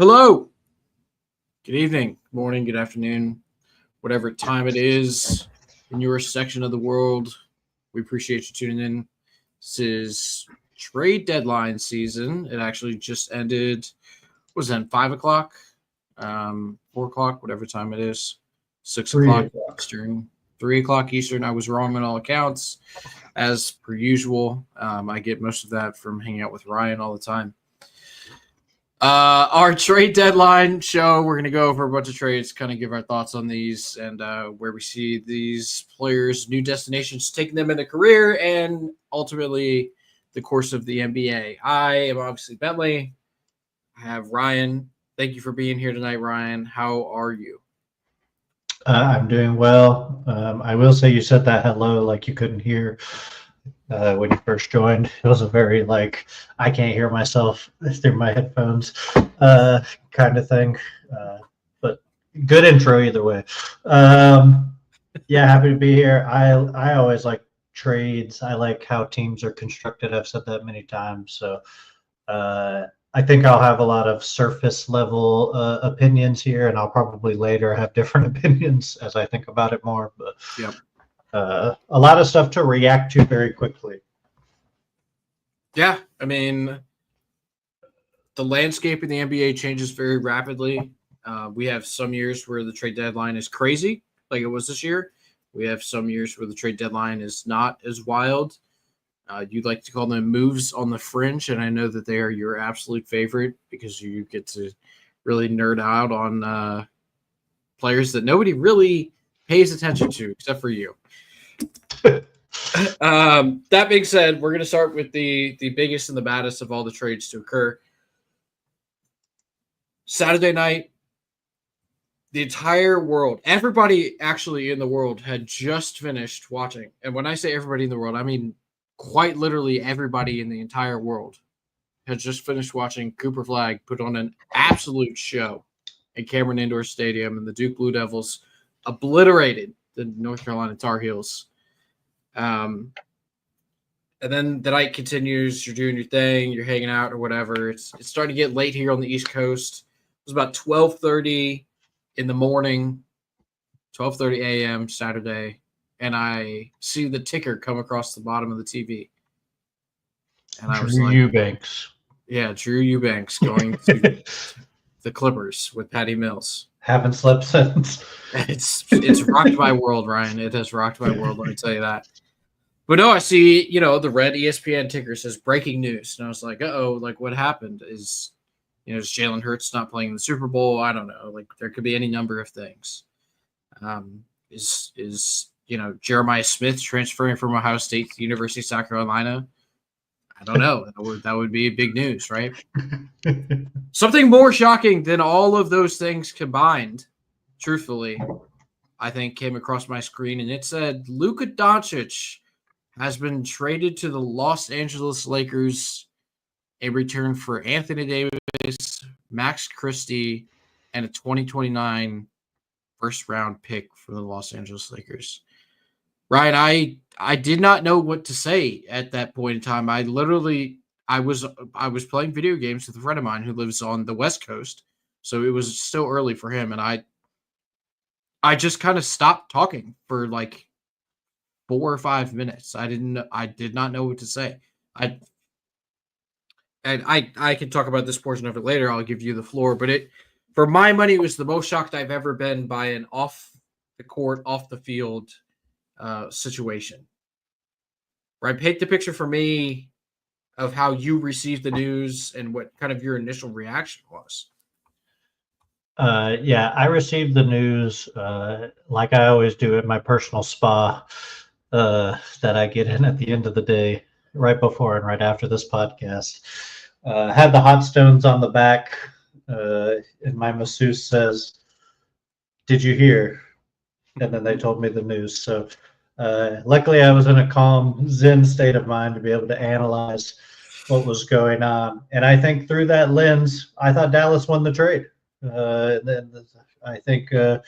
Hello. Good evening, morning, good afternoon, whatever time it is in your section of the world. We appreciate you tuning in. This is trade deadline season. It actually just ended. What was that? 5 o'clock, 4 o'clock, whatever time it is. 6 o'clock 3 o'clock. Eastern. 3 o'clock Eastern. I was wrong on all accounts, as per usual. I get most of that from hanging out with Ryan all the time. Our trade deadline show, we're going to go over a bunch of trades, kind of give our thoughts on these and where we see these players' new destinations taking them in their career and ultimately the course of the NBA. I am obviously Bentley. I have Ryan. Thank you for being here tonight, Ryan. How are you? I'm doing well. I will say you said that hello like you couldn't hear when you first joined. It was a very I can't hear myself through my headphones kind of thing. But good intro either way. Yeah, happy to be here. I always like trades. I like how teams are constructed. I've said that many times. So I think I'll have a lot of surface level opinions here, and I'll probably later have different opinions as I think about it more. But Yep. a lot of stuff to react to very quickly. Yeah, I mean, the landscape in the NBA changes very rapidly. We have some years where the trade deadline is crazy, like it was this year. We have some years where the trade deadline is not as wild. You'd like to call them moves on the fringe, and I know that they are your absolute favorite because you get to really nerd out on players that nobody really pays attention to except for you. That being said, we're going to start with the biggest and the baddest of all the trades to occur. Saturday night, the entire world, everybody actually in the world had just finished watching. And when I say everybody in the world, I mean quite literally everybody in the entire world had just finished watching Cooper Flag put on an absolute show at Cameron Indoor Stadium, and the Duke Blue Devils obliterated the North Carolina Tar Heels. And then the night continues. You're doing your thing. You're hanging out or whatever. It's starting to get late here on the East Coast. It was about 12:30 in the morning, 12:30 a.m. Saturday, and I see the ticker come across the bottom of the TV. And I was Drew like, Eubanks. Yeah, Drew Eubanks going to the Clippers with Patty Mills. Haven't slept since. It's rocked my world, Ryan. It has rocked my world, let me tell you that. But no, I see, the red ESPN ticker says breaking news. And I was like, uh-oh, like what happened? Is Jalen Hurts not playing in the Super Bowl? I don't know. Like there could be any number of things. Is Jeremiah Smith transferring from Ohio State to the University of South Carolina? I don't know. That would be big news, right? Something more shocking than all of those things combined, truthfully, I think came across my screen, and it said Luka Doncic has been traded to the Los Angeles Lakers in return for Anthony Davis, Max Christie, and a 2029 first-round pick for the Los Angeles Lakers. Ryan, I did not know what to say at that point in time. I was playing video games with a friend of mine who lives on the West Coast, so it was still early for him, and I just kind of stopped talking for like 4 or 5 minutes. I did not know what to say. I can talk about this portion of it later. I'll give you the floor, but for my money, it was the most shocked I've ever been by an off the court, off the field situation. Right? Paint the picture for me of how you received the news and what kind of your initial reaction was. Yeah, I received the news like I always do at my personal spa that I get in at the end of the day, right before and right after this podcast. Had the hot stones on the back, and my masseuse says, "Did you hear?" And then they told me the news. So luckily I was in a calm, zen state of mind to be able to analyze what was going on. And I think through that lens, I thought Dallas won the trade. Then I think, Luka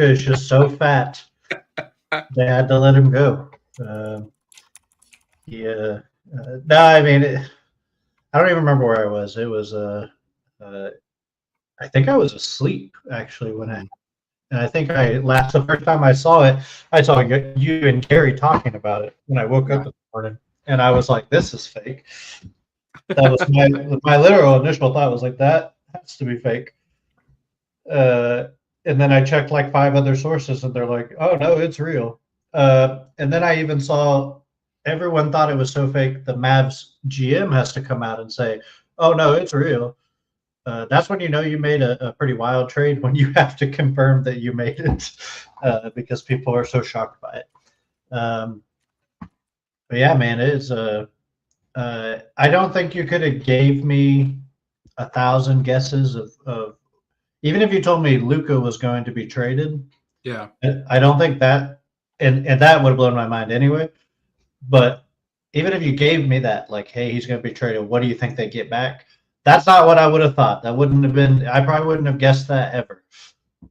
is just so fat. They had to let him go. No, I mean, I don't even remember where I was. It was Uh, I think I was asleep actually when Mhm. and I think the first time I saw you and Gary talking about it when I woke up Right. this morning, and I was like, "This is fake." That was my literal initial thought was like, "That has to be fake." Uh, and then I checked like 5 other sources, and they're like, "Oh no, it's real." And then I even saw everyone thought it was so fake. The Mavs GM has to come out and say, "Oh no, it's real." That's when you know you made a pretty wild trade when you have to confirm that you made it because people are so shocked by it. But yeah, man, it is. I don't think you could have gave me 1,000 guesses of even if you told me Luca was going to be traded. Yeah. I don't think that, and that would have blown my mind anyway. But even if you gave me that, like, hey, he's going to be traded, what do you think they get back? That's not what I would have thought. That wouldn't have been. I probably wouldn't have guessed that ever.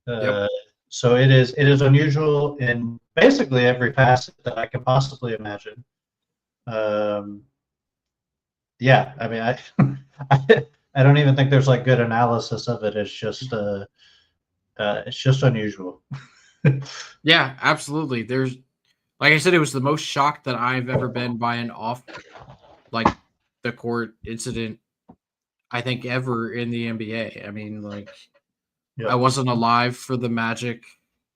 Yep. So it is unusual in basically every facet that I can possibly imagine. Um, yeah, I mean, I don't even think there's like good analysis of it. It's just unusual. Yeah, absolutely. There's, like I said, it was the most shocked that I've ever been by an off like the court incident, I think, ever in the NBA. I mean, like, I Yep. wasn't alive for the Magic,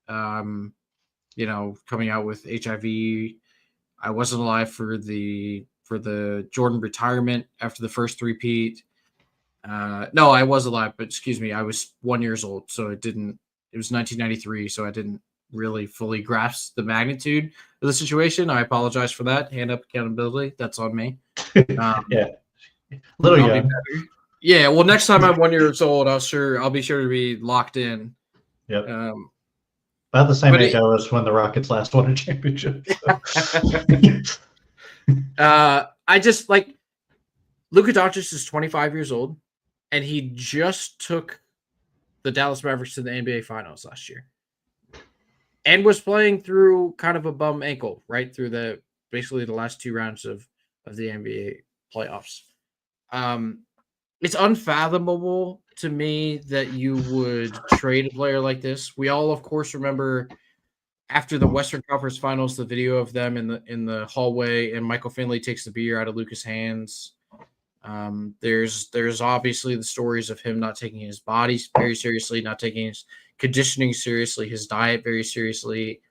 um, coming out with HIV. I wasn't alive for the Jordan retirement after the first three-peat. No, I was alive, but excuse me, I was 1 years old, so it didn't. It was 1993, so I didn't really fully grasp the magnitude of the situation. I apologize for that. Hand up accountability. That's on me. Um, Yeah, a little I'll be young. better. Yeah, well, next time I'm 1 year old, I'll be sure to be locked in. Yep. Um, About the same but age it, I was when the Rockets last won a championship. So. I just like Luka Doncic is 25 years old, and he just took the Dallas Mavericks to the NBA Finals last year, and was playing through kind of a bum ankle right through the basically the last two rounds of the NBA playoffs. Um, it's unfathomable to me that you would trade a player like this. We all, of course, remember after the Western Conference Finals, the video of them in the hallway, and Michael Finley takes the beer out of Luka's hands. There's obviously the stories of him not taking his body very seriously, not taking his conditioning seriously, his diet very seriously,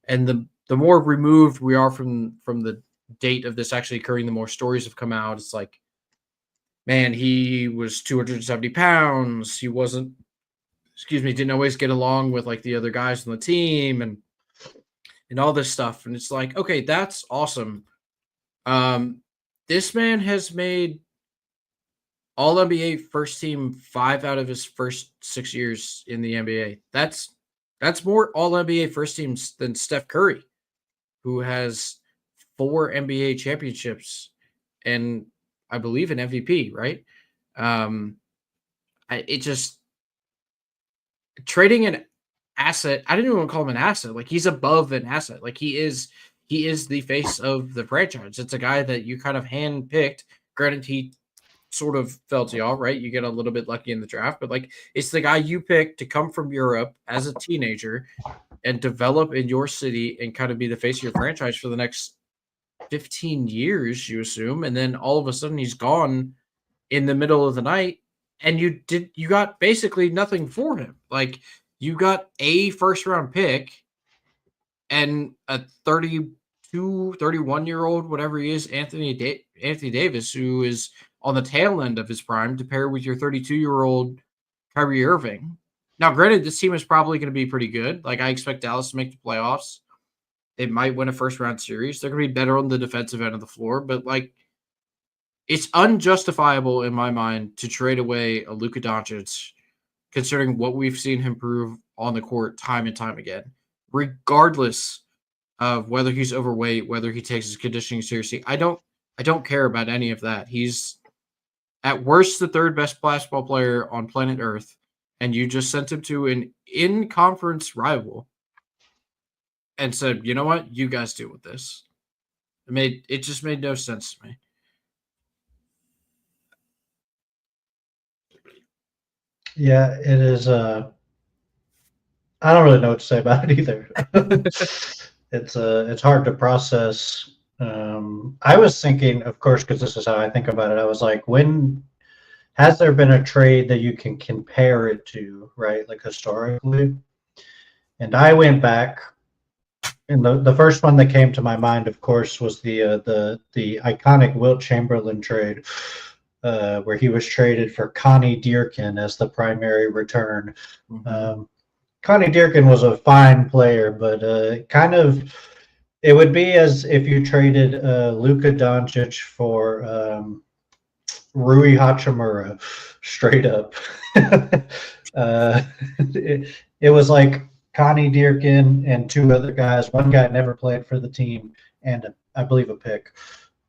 and the more removed we are from the date of this actually occurring, the more stories have come out. It's like, man, he was 270 pounds. He wasn't, excuse me, didn't always get along with like the other guys on the team, and all this stuff. And it's like, okay, that's awesome. Um, this man has made all NBA first team 5 out of his first 6 years in the NBA. That's more all NBA first teams than Steph Curry, who has 4 NBA championships and I believe an MVP, right? Um, it just trading an asset. I didn't even want to call him an asset. Like he's above an asset. Like he is the face of the franchise. It's a guy that you kind of handpicked. Granted, he sort of fell to y'all, right? You get a little bit lucky in the draft, but like it's the guy you picked to come from Europe as a teenager and develop in your city and kind of be the face of your franchise for the next 15 years, you assume. And then all of a sudden he's gone in the middle of the night and you got basically nothing for him. Like you got a first round pick and a 32, 31-year-old, whatever he is, Anthony Davis, who is on the tail end of his prime to pair with your 32-year-old Kyrie Irving. Now, granted, this team is probably going to be pretty good. Like I expect Dallas to make the playoffs. They might win a first round series. They're going to be better on the defensive end of the floor, but like it's unjustifiable in my mind to trade away a Luka Doncic, considering what we've seen him prove on the court time and time again, regardless of whether he's overweight, whether he takes his conditioning seriously. I don't care about any of that. He's at worst the third best basketball player on planet Earth, and you just sent him to an in-conference rival and said, "You know what? You guys deal with this." It just made no sense to me. Yeah, it is. I don't really know what to say about it either. It's hard to process. I was thinking, of course, because this is how I think about it. I was like, when has there been a trade that you can compare it to, right? Like historically. And I went back, and the first one that came to my mind, of course, was the iconic Wilt Chamberlain trade, where he was traded for Connie Dearkin as the primary return. Mm-hmm. Connie Dearkin was a fine player, but kind of it would be as if you traded Luka Doncic for Rui Hachimura, straight up. It was like Connie Dearkin and two other guys. One guy never played for the team, and I believe a pick.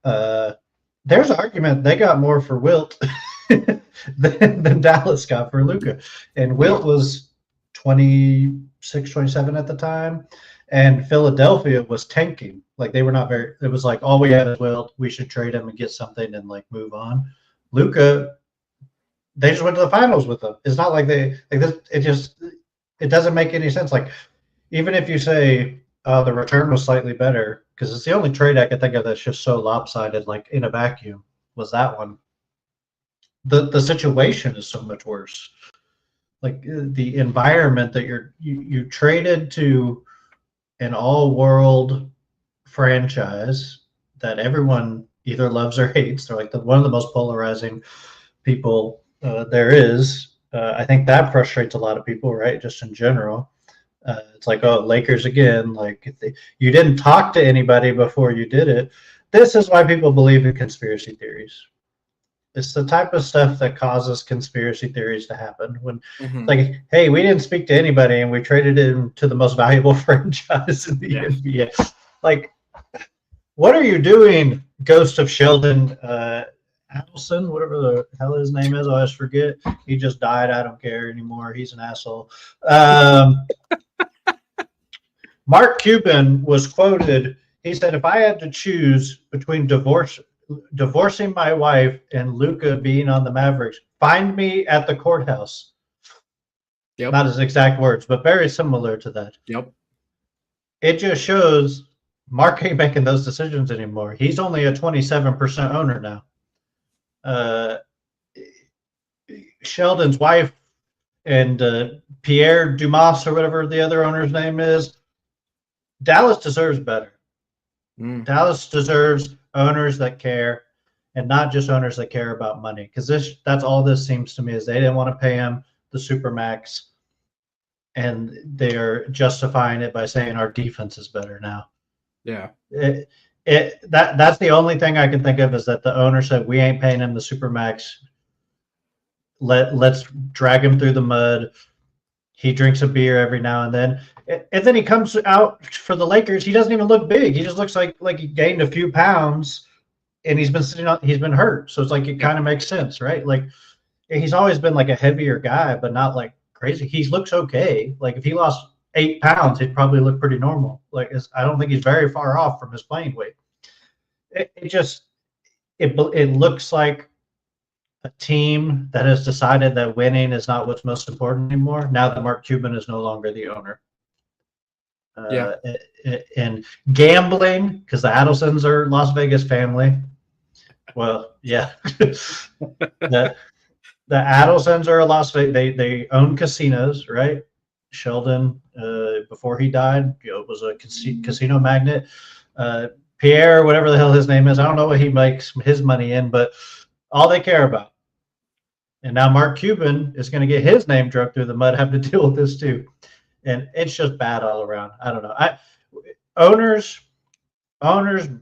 There's an argument they got more for Wilt than Dallas got for Luka, and Wilt was 26, 27 at the time, and Philadelphia was tanking. Like they were not very. It was like all we have is Wilt. We should trade him and get something and like move on. Luka, they just went to the finals with them. It's not like they like this. It doesn't make any sense. Like even if you say the return was slightly better, because it's the only trade I can think of that's just so lopsided, like in a vacuum, was that one. The situation is so much worse. Like the environment that you traded to an all world franchise that everyone either loves or hates. They're like one of the most polarizing people there is. I think that frustrates a lot of people, right? Just in general. It's like, oh, Lakers again. Like, you didn't talk to anybody before you did it. This is why people believe in conspiracy theories. It's the type of stuff that causes conspiracy theories to happen. When, Mm-hmm. like, hey, we didn't speak to anybody and we traded him to the most valuable franchise in the NBA. Like, what are you doing, Ghost of Sheldon Adelson, whatever the hell his name is? I always forget. He just died. I don't care anymore. He's an asshole. Mark Cuban was quoted. He said, "If I had to choose between divorcing my wife and Luka being on the Mavericks, find me at the courthouse." Yep. Not his exact words, but very similar to that. Yep. It just shows Mark ain't making those decisions anymore. He's only a 27% owner now. Sheldon's wife and Pierre Dumas or whatever the other owner's name is, Dallas deserves better. Dallas deserves owners that care, and not just owners that care about money. Because that's all this seems to me is they didn't want to pay him the supermax, and they're justifying it by saying our defense is better now. Yeah. That's the only thing I can think of is that the owner said we ain't paying him the supermax. Let's drag him through the mud. He drinks a beer every now and then. And then he comes out for the Lakers. He doesn't even look big. He just looks like he gained a few pounds, and he's been hurt. So it's like it kind of makes sense, right? Like he's always been like a heavier guy, but not like crazy. He looks okay. Like if he lost 8 pounds, he'd probably look pretty normal. Like I don't think he's very far off from his playing weight. It looks like a team that has decided that winning is not what's most important anymore. Now that Mark Cuban is no longer the owner. And gambling, because the Adelsons are Las Vegas family. Well, yeah. the Adelsons are a Las Vegas. They own casinos, right? Sheldon, before he died, was a casino magnate. Pierre, whatever the hell his name is, I don't know what he makes his money in, but all they care about. And now Mark Cuban is going to get his name dragged through the mud, have to deal with this too. And it's just bad all around. I don't know. Owners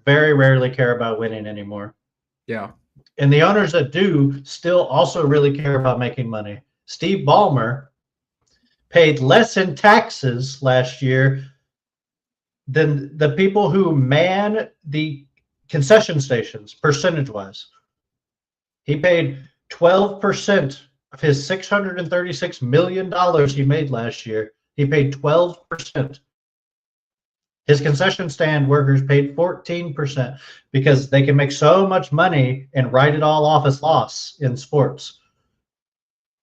very rarely care about winning anymore. Yeah. And the owners that do still also really care about making money. Steve Ballmer paid less in taxes last year than the people who man the concession stations, percentage-wise. He paid 12% of his $636 million he made last year. He paid 12%. His concession stand workers paid 14% because they can make so much money and write it all off as loss in sports.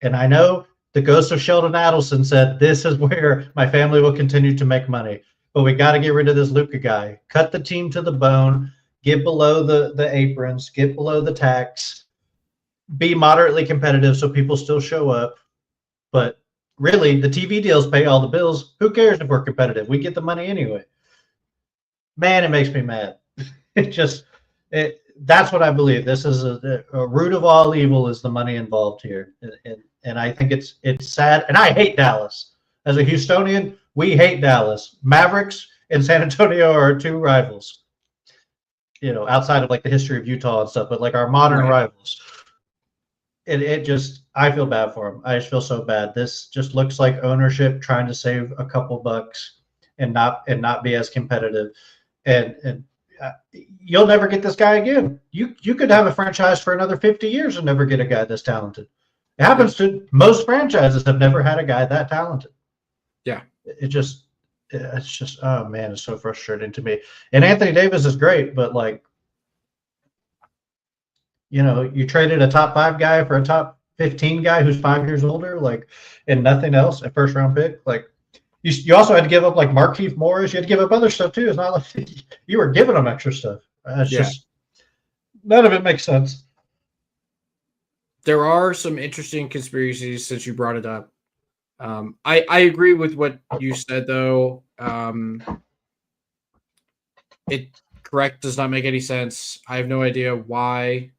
And I know The ghost of Sheldon Adelson said, "This is where my family will continue to make money, but we got to get rid of this Luka guy. Cut the team to the bone. Get below the aprons. Get below the tax. Be moderately competitive so people still show up. But really, the TV deals pay all the bills. Who cares if we're competitive? We get the money anyway." Man, it makes me mad. It just that's what I believe. This is a root of all evil is the money involved here, and I think it's sad. And I hate Dallas. As a Houstonian, we hate Dallas. Mavericks and San Antonio are our two rivals. Outside of like the history of Utah and stuff, but like our modern rivals. It just I feel bad for them. I just feel so bad. This just looks like ownership trying to save a couple bucks and not be as competitive. And you'll never get this guy again. You could have a franchise for another 50 years and never get a guy this talented. It happens to most franchises have never had a guy that talented. Yeah. It's just oh man, it's so frustrating to me. And Anthony Davis is great, but like you traded a top 5 guy for a top 15 guy who's 5 years older, like, and nothing else, a first round pick. Like, you also had to give up like Markieff Morris. You had to give up other stuff too. It's not like you were giving them extra stuff. It's just none of it makes sense. There are some interesting conspiracies since you brought it up. I agree with what you said though. It does not make any sense. I have no idea why.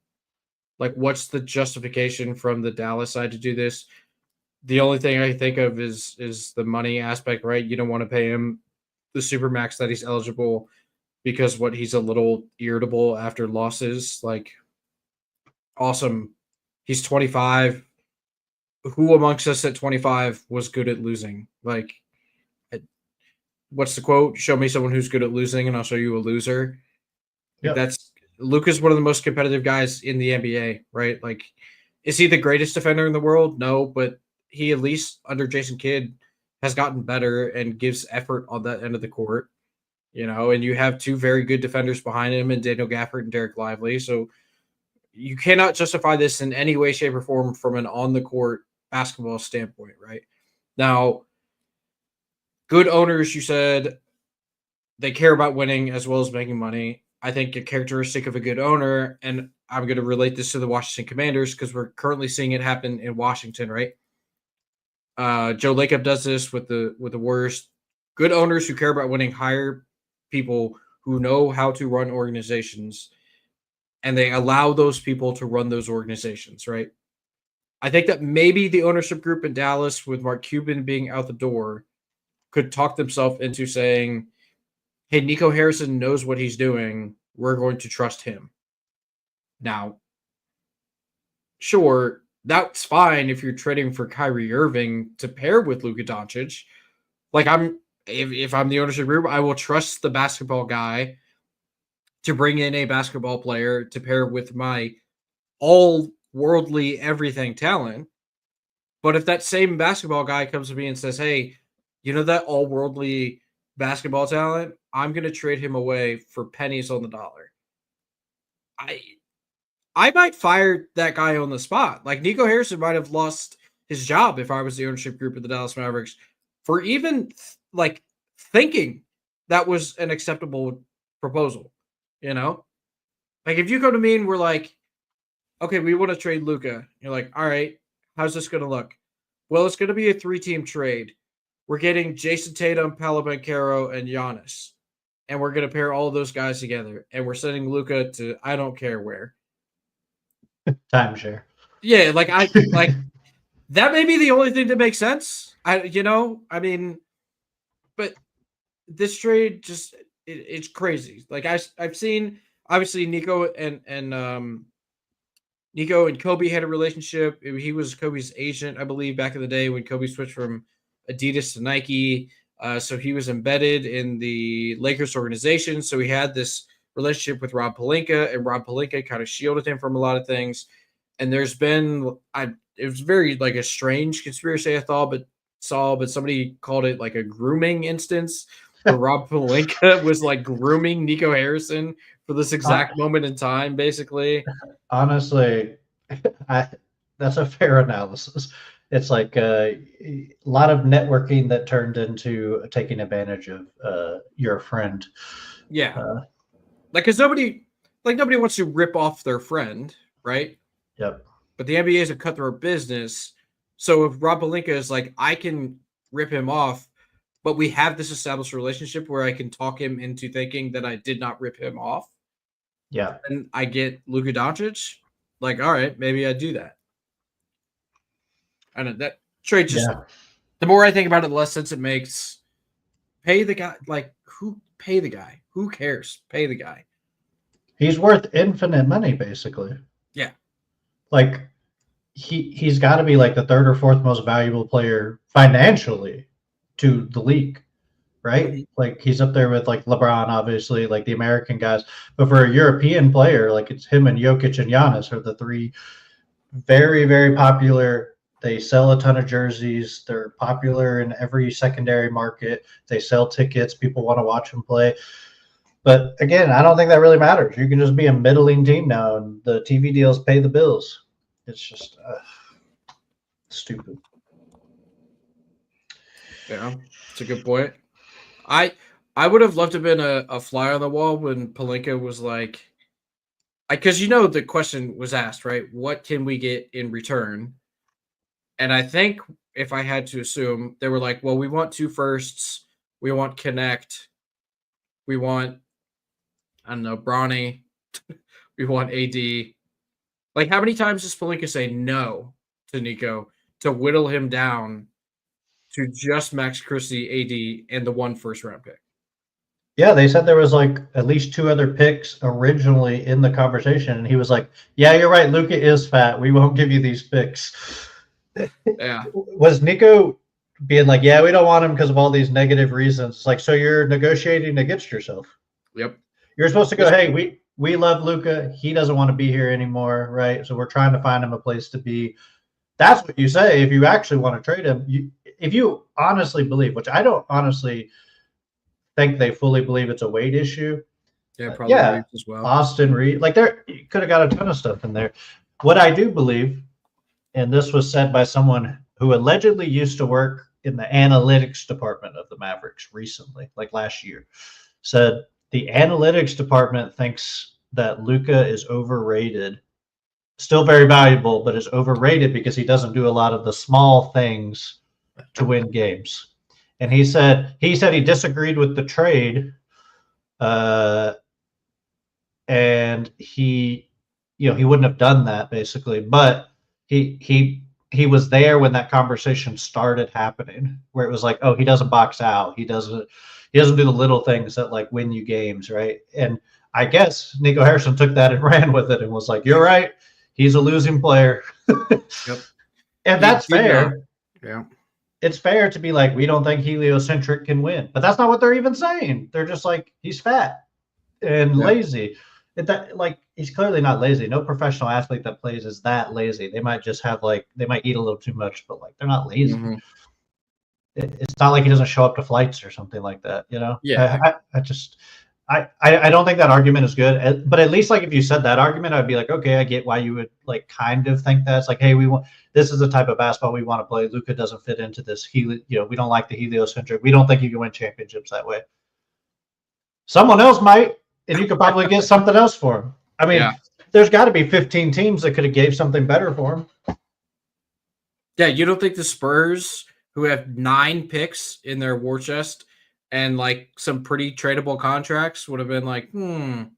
Like, what's the justification from the Dallas side to do this? The only thing I think of is the money aspect, right? You don't want to pay him the supermax that he's eligible because he's a little irritable after losses. Like, awesome. He's 25. Who amongst us at 25 was good at losing? Like, what's the quote? Show me someone who's good at losing and I'll show you a loser. Yep. Luka's one of the most competitive guys in the NBA, right? Like, is he the greatest defender in the world? No, but he, at least under Jason Kidd, has gotten better and gives effort on that end of the court, and you have 2 very good defenders behind him and Daniel Gafford and Derek Lively. So you cannot justify this in any way, shape, or form from an on-the-court basketball standpoint, right? Now, good owners, you said, they care about winning as well as making money. I think a characteristic of a good owner, and I'm going to relate this to the Washington Commanders because we're currently seeing it happen in Washington, right? Joe Lacob does this with the Warriors. Good owners who care about winning hire people who know how to run organizations, and they allow those people to run those organizations, right? I think that maybe the ownership group in Dallas, with Mark Cuban being out the door, could talk themselves into saying, hey, Nico Harrison knows what he's doing. We're going to trust him. Now, sure, that's fine if you're trading for Kyrie Irving to pair with Luka Doncic. Like, if I'm the ownership group, I will trust the basketball guy to bring in a basketball player to pair with my all worldly everything talent. But if that same basketball guy comes to me and says, hey, that all worldly basketball talent, I'm going to trade him away for pennies on the dollar, I might fire that guy on the spot. Like, Nico Harrison might have lost his job if I was the ownership group of the Dallas Mavericks for even like thinking that was an acceptable proposal. Like, if you go to me and we're like, okay, we want to trade Luka, you're like, all right, how's this going to look? Well, it's going to be a 3-team trade. We're getting Jason Tatum, Paolo Banchero, and Giannis, and we're going to pair all those guys together, and we're sending Luka to I don't care where. Timeshare. Yeah, like that may be the only thing that makes sense. But this trade just it's crazy. Like, I've seen, obviously, Nico and Kobe had a relationship. He was Kobe's agent, I believe, back in the day when Kobe switched from Adidas to Nike. So he was embedded in the Lakers organization. So he had this relationship with Rob Pelinka, and Rob Pelinka kind of shielded him from a lot of things. And there's been, it was very like a strange conspiracy, I thought, but somebody called it like a grooming instance where Rob Pelinka was like grooming Nico Harrison for this exact moment in time, basically. Honestly, that's a fair analysis. It's like a lot of networking that turned into taking advantage of your friend. Yeah, Uh, because nobody wants to rip off their friend, right? yep. But the NBA is a cutthroat business. So if Rob Pelinka is like, I can rip him off, but we have this established relationship where I can talk him into thinking that I did not rip him off, Yeah. and I get Luka Doncic, like, all right, maybe I do that. I know that trade just Yeah. the more I think about it, the less sense it makes. Pay the guy, like who pay the guy? Who cares? Pay the guy. He's worth infinite money, basically. Yeah. Like he's got to be like the third or fourth most valuable player financially to the league, right? Mm-hmm. Like he's up there with like LeBron, obviously, like the American guys. But for a European player, like it's him and Jokic and Giannis are the three very, very popular. They sell a ton of jerseys. They're popular in every secondary market. They sell tickets. People want to watch them play. But again, I don't think that really matters. You can just be a middling team now, and the TV deals pay the bills. It's just stupid. Yeah, it's a good point. I would have loved to have been a fly on the wall when Palenka was like, because the question was asked, right? What can we get in return? And I think if I had to assume, they were like, well, we want 2 firsts, we want Connect, we want I don't know Bronny, we want AD. Like, how many times does Palenka say no to Nico to whittle him down to just Max Christie, AD, and the 1 first-round pick? Yeah, they said there was like at least 2 other picks originally in the conversation, and he was like, "Yeah, you're right. Luka is fat. We won't give you these picks." Yeah. Was Nico being like, "Yeah, we don't want him because of all these negative reasons"? It's like, so you're negotiating against yourself. Yep. You're supposed to go, "Hey, we love Luka. He doesn't want to be here anymore, right? So we're trying to find him a place to be." That's what you say if you actually want to trade him. If you honestly believe, which I don't honestly think they fully believe it's a weight issue. Yeah, probably Yeah, Reeves as well. Austin Reed, like there, you could have got a ton of stuff in there. What I do believe, and this was said by someone who allegedly used to work in the analytics department of the Mavericks recently, like last year, said the analytics department thinks that Luka is overrated. Still very valuable, but is overrated because he doesn't do a lot of the small things to win games. And he said he disagreed with the trade, and he wouldn't have done that basically, but he was there when that conversation started happening, where it was like, oh, he doesn't box out, he doesn't do the little things that like win you games, right? And I guess Nico Harrison took that and ran with it and was like, you're right, he's a losing player. Yep. And that's fair. Yeah. It's fair to be like, we don't think heliocentric can win, but that's not what they're even saying. They're just like, he's fat and lazy. That, like, he's clearly not lazy. No professional athlete that plays is that lazy. They might just have they might eat a little too much, but like they're not lazy. Mm-hmm. It's not like he doesn't show up to flights or something like that. Yeah. I don't think that argument is good. But at least like if you said that argument, I'd be like, okay, I get why you would like kind of think that. It's like, hey, this is the type of basketball we want to play. Luka doesn't fit into this. We don't like the heliocentric. We don't think you can win championships that way. Someone else might, and you could probably get something else for him. I mean, there's got to be 15 teams that could have gave something better for him. Yeah, you don't think the Spurs, who have 9 picks in their war chest and like some pretty tradable contracts, would have been like, 2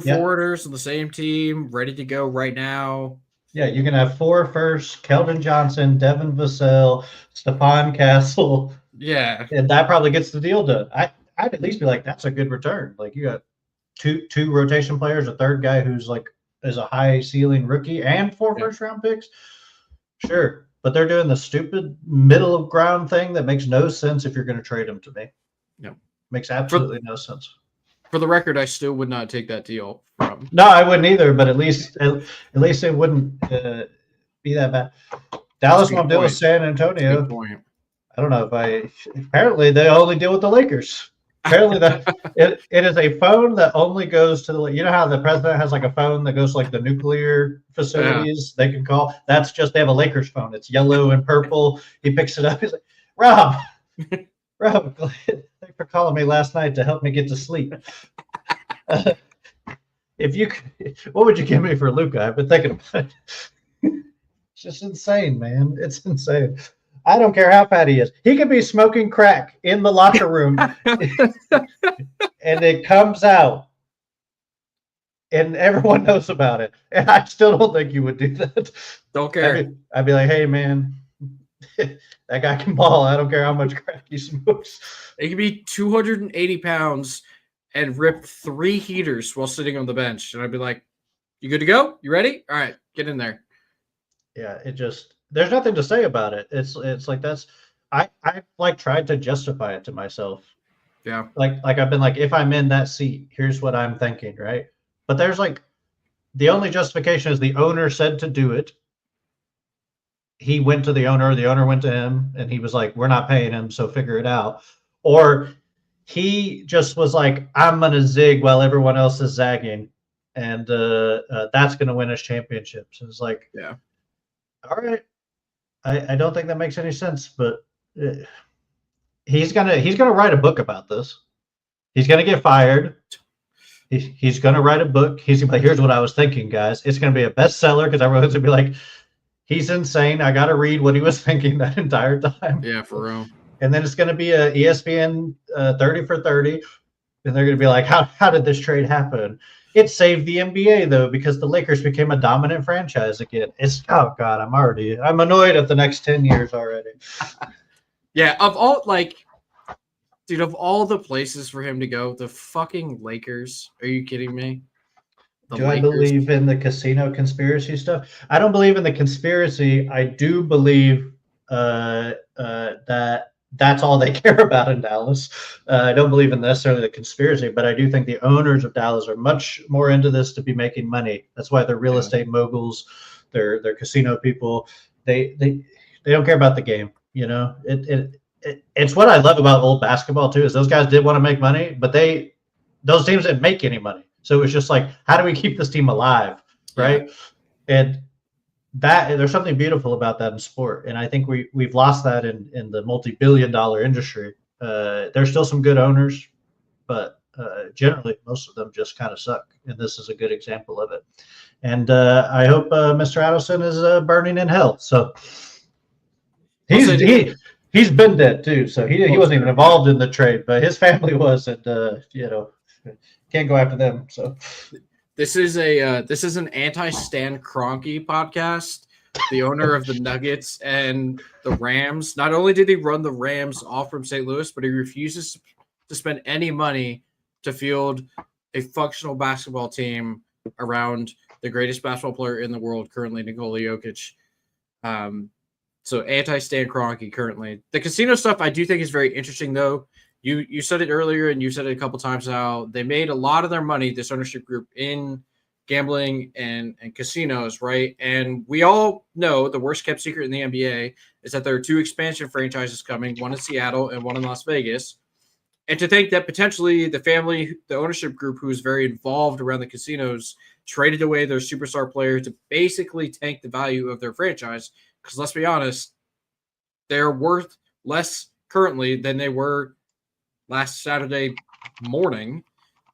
forwarders on the same team, ready to go right now? Yeah, you can have 4 firsts, Keldon Johnson, Devin Vassell, Stephon Castle. Yeah. And that probably gets the deal done. I'd at least be like, that's a good return. Like you got two rotation players, a third guy who's like is a high ceiling rookie, and 4 first round picks. Sure. But they're doing the stupid middle of ground thing that makes no sense if you're going to trade them to me. Yeah. Makes absolutely no sense. For the record, I still would not take that deal from. No, I wouldn't either, but at least it wouldn't be that bad. Dallas won't deal with San Antonio. Good point. I don't know apparently they only deal with the Lakers. Apparently, it is a phone that only goes to the. You know how the president has like a phone that goes to like the nuclear facilities they can call. That's just they have a Lakers phone. It's yellow and purple. He picks it up. He's like, Rob, Rob, thanks for calling me last night to help me get to sleep. If you, what would you give me for Luca? I've been thinking about it. It's just insane, man. It's insane. I don't care how fat he is. He could be smoking crack in the locker room, and it comes out, and everyone knows about it. And I still don't think you would do that. Don't care. I'd be like, hey, man, that guy can ball. I don't care how much crack he smokes. He could be 280 pounds and rip 3 heaters while sitting on the bench. And I'd be like, you good to go? You ready? All right, get in there. Yeah, it just there's nothing to say about it. It's like that's I like tried to justify it to myself. Yeah. Like I've been like, if I'm in that seat, here's what I'm thinking, right? But there's like the only justification is the owner said to do it. He went to the owner went to him, and he was like, we're not paying him, so figure it out. Or he just was like, I'm gonna zig while everyone else is zagging, and that's gonna win us championships. It's like, yeah. All right. I don't think that makes any sense, but he's gonna write a book about this. He's gonna get fired. He's gonna write a book. He's gonna be like, here's what I was thinking, guys. It's gonna be a bestseller because everyone's gonna be like, he's insane. I gotta read what he was thinking that entire time. Yeah, for real. And then it's gonna be a ESPN 30 for 30, and they're gonna be like, how did this trade happen? It saved the NBA though because the Lakers became a dominant franchise again. It's oh god, I'm annoyed at the next 10 years already. Yeah, of all dude, of all the places for him to go, the fucking Lakers. Are you kidding me? Do I believe in the casino conspiracy stuff? I don't believe in the conspiracy. I do believe that that's all they care about in Dallas. I don't believe in necessarily the conspiracy, but I do think the owners of Dallas are much more into this to be making money. That's why they're real estate moguls, they're casino people. They don't care about the game. You know, it's what I love about old basketball too. Is those guys did want to make money, but those teams didn't make any money. So it was just like, how do we keep this team alive, right? Yeah. And that there's something beautiful about that in sport, and I think we've lost that in the multi-billion-dollar industry. There's still some good owners, but generally most of them just kind of suck, and this is a good example of it. And I hope Mr. Adelson is burning in hell. So he's been dead too, so he wasn't even involved in the trade, but his family was, and can't go after them. So. This is an anti-Stan Kroenke podcast. The owner of the Nuggets and the Rams. Not only did he run the Rams off from St. Louis, but he refuses to spend any money to field a functional basketball team around the greatest basketball player in the world currently, Nikola Jokic. So anti-Stan Kroenke currently. The casino stuff I do think is very interesting, though. You said it earlier, and you said it a couple times now. They made a lot of their money, this ownership group, in gambling and casinos, right? And we all know the worst kept secret in the NBA is that there are 2 expansion franchises coming, one in Seattle and one in Las Vegas. And to think that potentially the ownership group who is very involved around the casinos traded away their superstar player to basically tank the value of their franchise. Because let's be honest, they're worth less currently than they were last Saturday morning.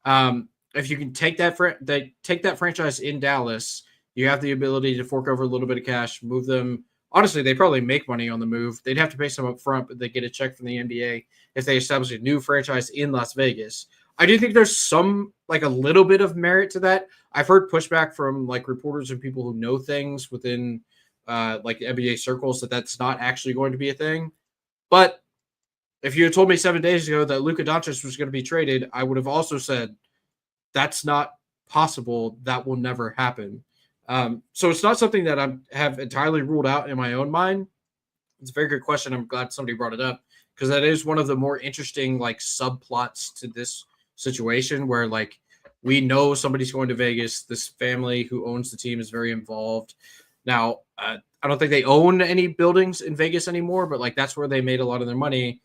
If you can take that franchise in Dallas, you have the ability to fork over a little bit of cash, move them. Honestly, they probably make money on the move. They'd have to pay some up front, but they get a check from the NBA if they establish a new franchise in Las Vegas. I do think there's a little bit of merit to that. I've heard pushback from reporters and people who know things within NBA circles that that's not actually going to be a thing. But if you had told me 7 days ago that Luka Doncic was going to be traded, I would have also said that's not possible. That will never happen. So it's not something that I have entirely ruled out in my own mind. It's a very good question. I'm glad somebody brought it up because that is one of the more interesting subplots to this situation where we know somebody's going to Vegas. This family who owns the team is very involved. Now, I don't think they own any buildings in Vegas anymore, but that's where they made a lot of their money.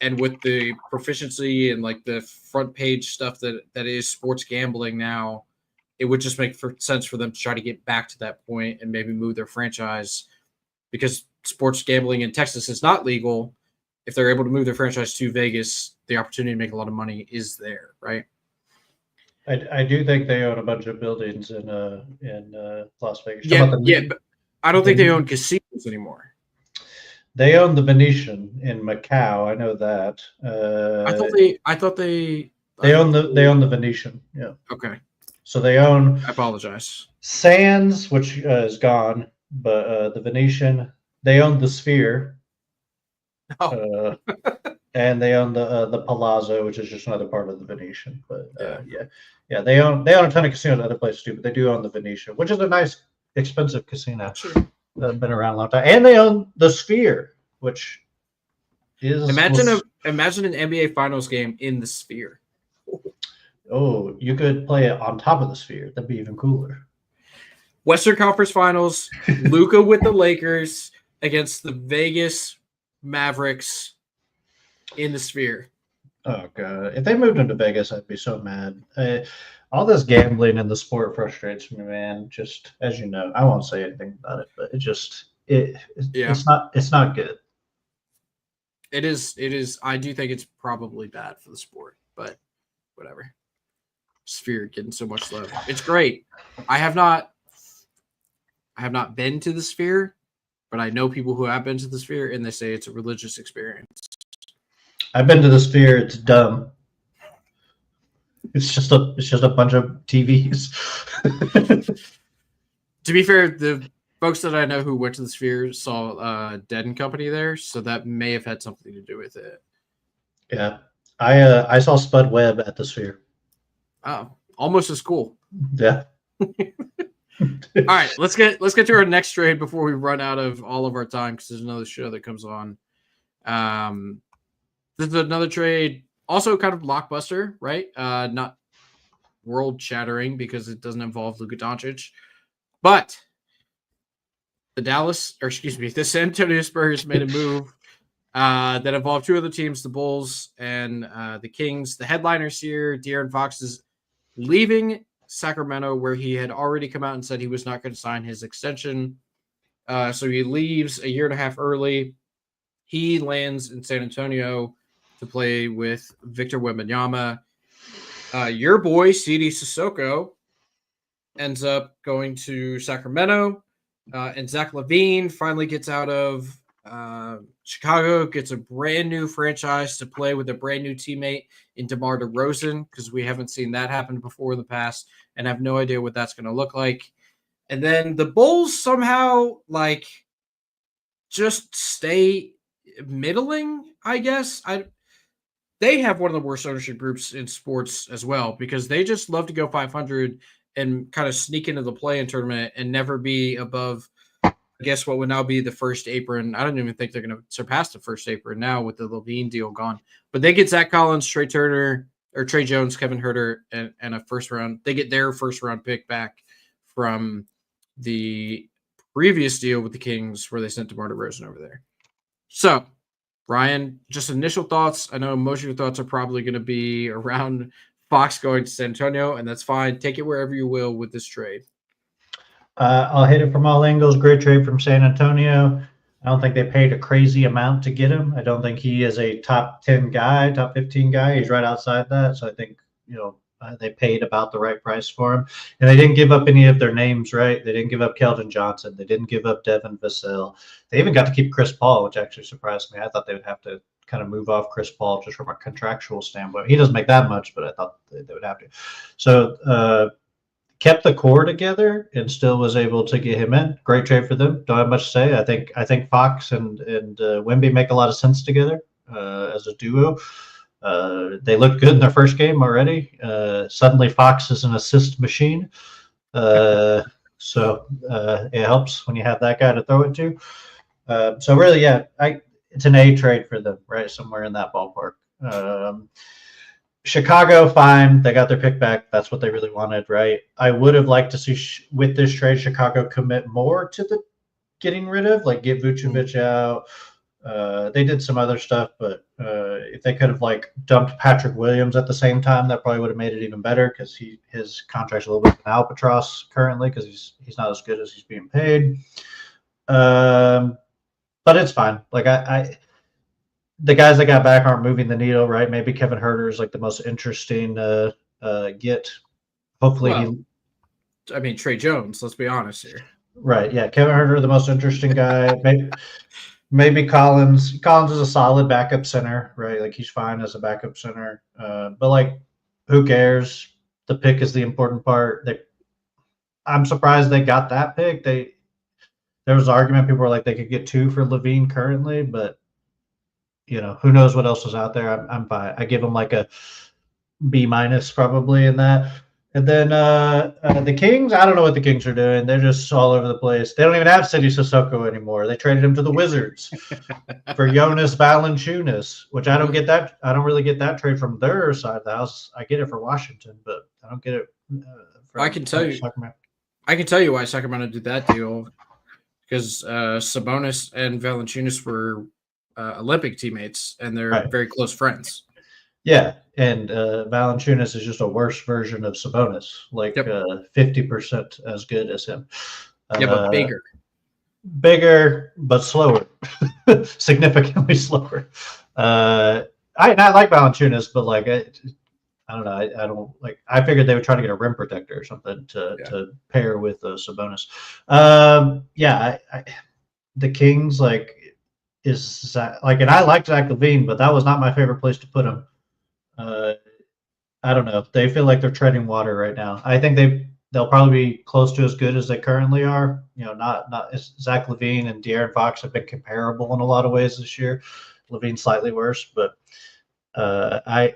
and with the proficiency and like the front page stuff that is sports gambling now, it would just make sense for them to try to get back to that point and maybe move their franchise, because sports gambling in Texas is not legal. If they're able to move their franchise to Vegas, the opportunity to make a lot of money is there, right? I do think they own a bunch of buildings in Las Vegas. Yeah, but I don't think they own casinos anymore. They own the Venetian in Macau. I know that. I thought they own the Venetian. Yeah. Okay. So they own. I apologize. Sands, which is gone, but the Venetian. They own the Sphere. Oh. And they own the Palazzo, which is just another part of the Venetian. But yeah, they own a ton of casinos other places too, but they do own the Venetian, which is a nice, expensive casino. Sure. Been around a long time, and they own the Sphere, which is imagine an NBA Finals game in the Sphere. Oh, you could play it on top of the Sphere. That'd be even cooler. Western Conference Finals, Luka with the Lakers against the Vegas Mavericks in the Sphere. Oh god! If they moved into Vegas, I'd be so mad. All this gambling in the sport frustrates me, man. Just as you know, I won't say anything about it, but it's not good. It is. I do think it's probably bad for the sport, but whatever. Sphere getting so much love. It's great. I have not been to the Sphere, but I know people who have been to the Sphere, and they say it's a religious experience. I've been to the Sphere. It's dumb. It's just a bunch of TVs. To be fair, the folks that I know who went to the Sphere saw Dead and Company there, so that may have had something to do with it. Yeah, I saw Spud Webb at the Sphere. Oh, almost as cool. Yeah. All right, let's get to our next trade before we run out of all of our time, because there's another show that comes on. This is another trade, also kind of blockbuster, right? Not world shattering because it doesn't involve Luka Doncic, but the San Antonio Spurs made a move that involved two other teams, the Bulls and the Kings. The headliners here, De'Aaron Fox is leaving Sacramento, where he had already come out and said he was not going to sign his extension. So he leaves a year and a half early. He lands in San Antonio to play with Victor Wembanyama. Your boy, Sidi Sissoko, ends up going to Sacramento. And Zach LaVine finally gets out of Chicago, gets a brand new franchise to play with a brand new teammate in DeMar DeRozan, because we haven't seen that happen before in the past and have no idea what that's going to look like. And then the Bulls somehow just stay middling, I guess. They have one of the worst ownership groups in sports as well, because they just love to go 500 and kind of sneak into the play-in tournament and never be above, I guess, what would now be the first apron. I don't even think they're going to surpass the first apron now with the LaVine deal gone. But they get Zach Collins, Trey Jones, Kevin Huerter, and a first round. They get their first round pick back from the previous deal with the Kings, where they sent DeMar DeRozan over there. So, Ryan, just initial thoughts. I know most of your thoughts are probably going to be around Fox going to San Antonio, and that's fine. Take it wherever you will with this trade. I'll hit it from all angles. Great trade from San Antonio. I don't think they paid a crazy amount to get him. I don't think he is a top 10 guy, top 15 guy. He's right outside that. So I think, they paid about the right price for him. And they didn't give up any of their names, right? They didn't give up Keldon Johnson. They didn't give up Devin Vassell. They even got to keep Chris Paul, which actually surprised me. I thought they would have to kind of move off Chris Paul just from a contractual standpoint. He doesn't make that much, but I thought they would have to. So kept the core together and still was able to get him in. Great trade for them. Don't have much to say. I think Fox and Wemby make a lot of sense together as a duo. They looked good in their first game already. Suddenly Fox is an assist machine. So it helps when you have that guy to throw it to. So really, yeah, it's an A trade for them, right? Somewhere in that ballpark. Chicago, fine. They got their pick back. That's what they really wanted, right? I would have liked to see with this trade, Chicago commit more to the getting rid of, like get Vucevic out, They did some other stuff, but if they could have like dumped Patrick Williams at the same time, that probably would have made it even better because his contract's a little bit of an albatross currently because he's not as good as he's being paid. But it's fine. Like I the guys that got back aren't moving the needle, right? Maybe Kevin Herter is like the most interesting get. Hopefully I mean, Trey Jones, let's be honest here. Right, yeah. Kevin Herter, the most interesting guy. Maybe Collins. Collins is a solid backup center, right? Like he's fine as a backup center. But like, who cares? The pick is the important part. I'm surprised they got that pick. There was an argument. People were like they could get 2 for Levine currently, but who knows what else is out there. I'm fine. I give them like a B minus probably in that. And then the Kings, I don't know what the Kings are doing. They're just all over the place. They don't even have City Sissoko anymore. They traded him to the Wizards for Jonas Valanciunas, which I don't get that. I don't really get that trade from their side of the house. I get it for Washington, but I don't get it. I can tell you why Sacramento did that deal because Sabonis and Valanciunas were Olympic teammates, and they're very close friends. Yeah, and Valanciunas is just a worse version of Sabonis, like 50% as good as him. Yeah, but bigger, but slower, significantly slower. I like Valanciunas, but like I don't know. I don't like. I figured they would try to get a rim protector or something to pair with Sabonis. The Kings is like, and I like Zach LaVine, but that was not my favorite place to put him. I don't know. They feel like they're treading water right now. I think they'll probably be close to as good as they currently are. Not Zach LaVine and De'Aaron Fox have been comparable in a lot of ways this year. LaVine slightly worse, but I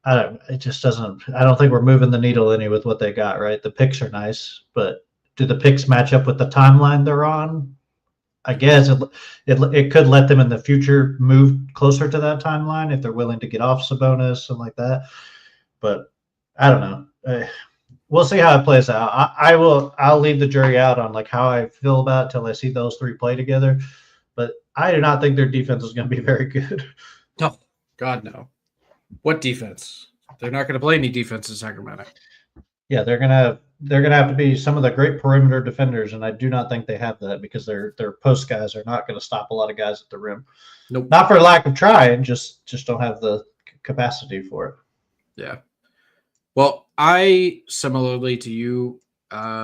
don't. It just doesn't. I don't think we're moving the needle any with what they got. Right, the picks are nice, but do the picks match up with the timeline they're on? I guess it could let them in the future move closer to that timeline if they're willing to get off Sabonis and like that. But I don't know. We'll see how it plays out. I'll leave the jury out on like how I feel about it till I see those 3 play together. But I do not think their defense is going to be very good. No, God no. What defense? They're not going to play any defense in Sacramento. Yeah, they're gonna have to be some of the great perimeter defenders, and I do not think they have that because their post guys are not going to stop a lot of guys at the rim. Nope. Not for lack of trying, just don't have the capacity for it. Yeah. Well, I similarly to you,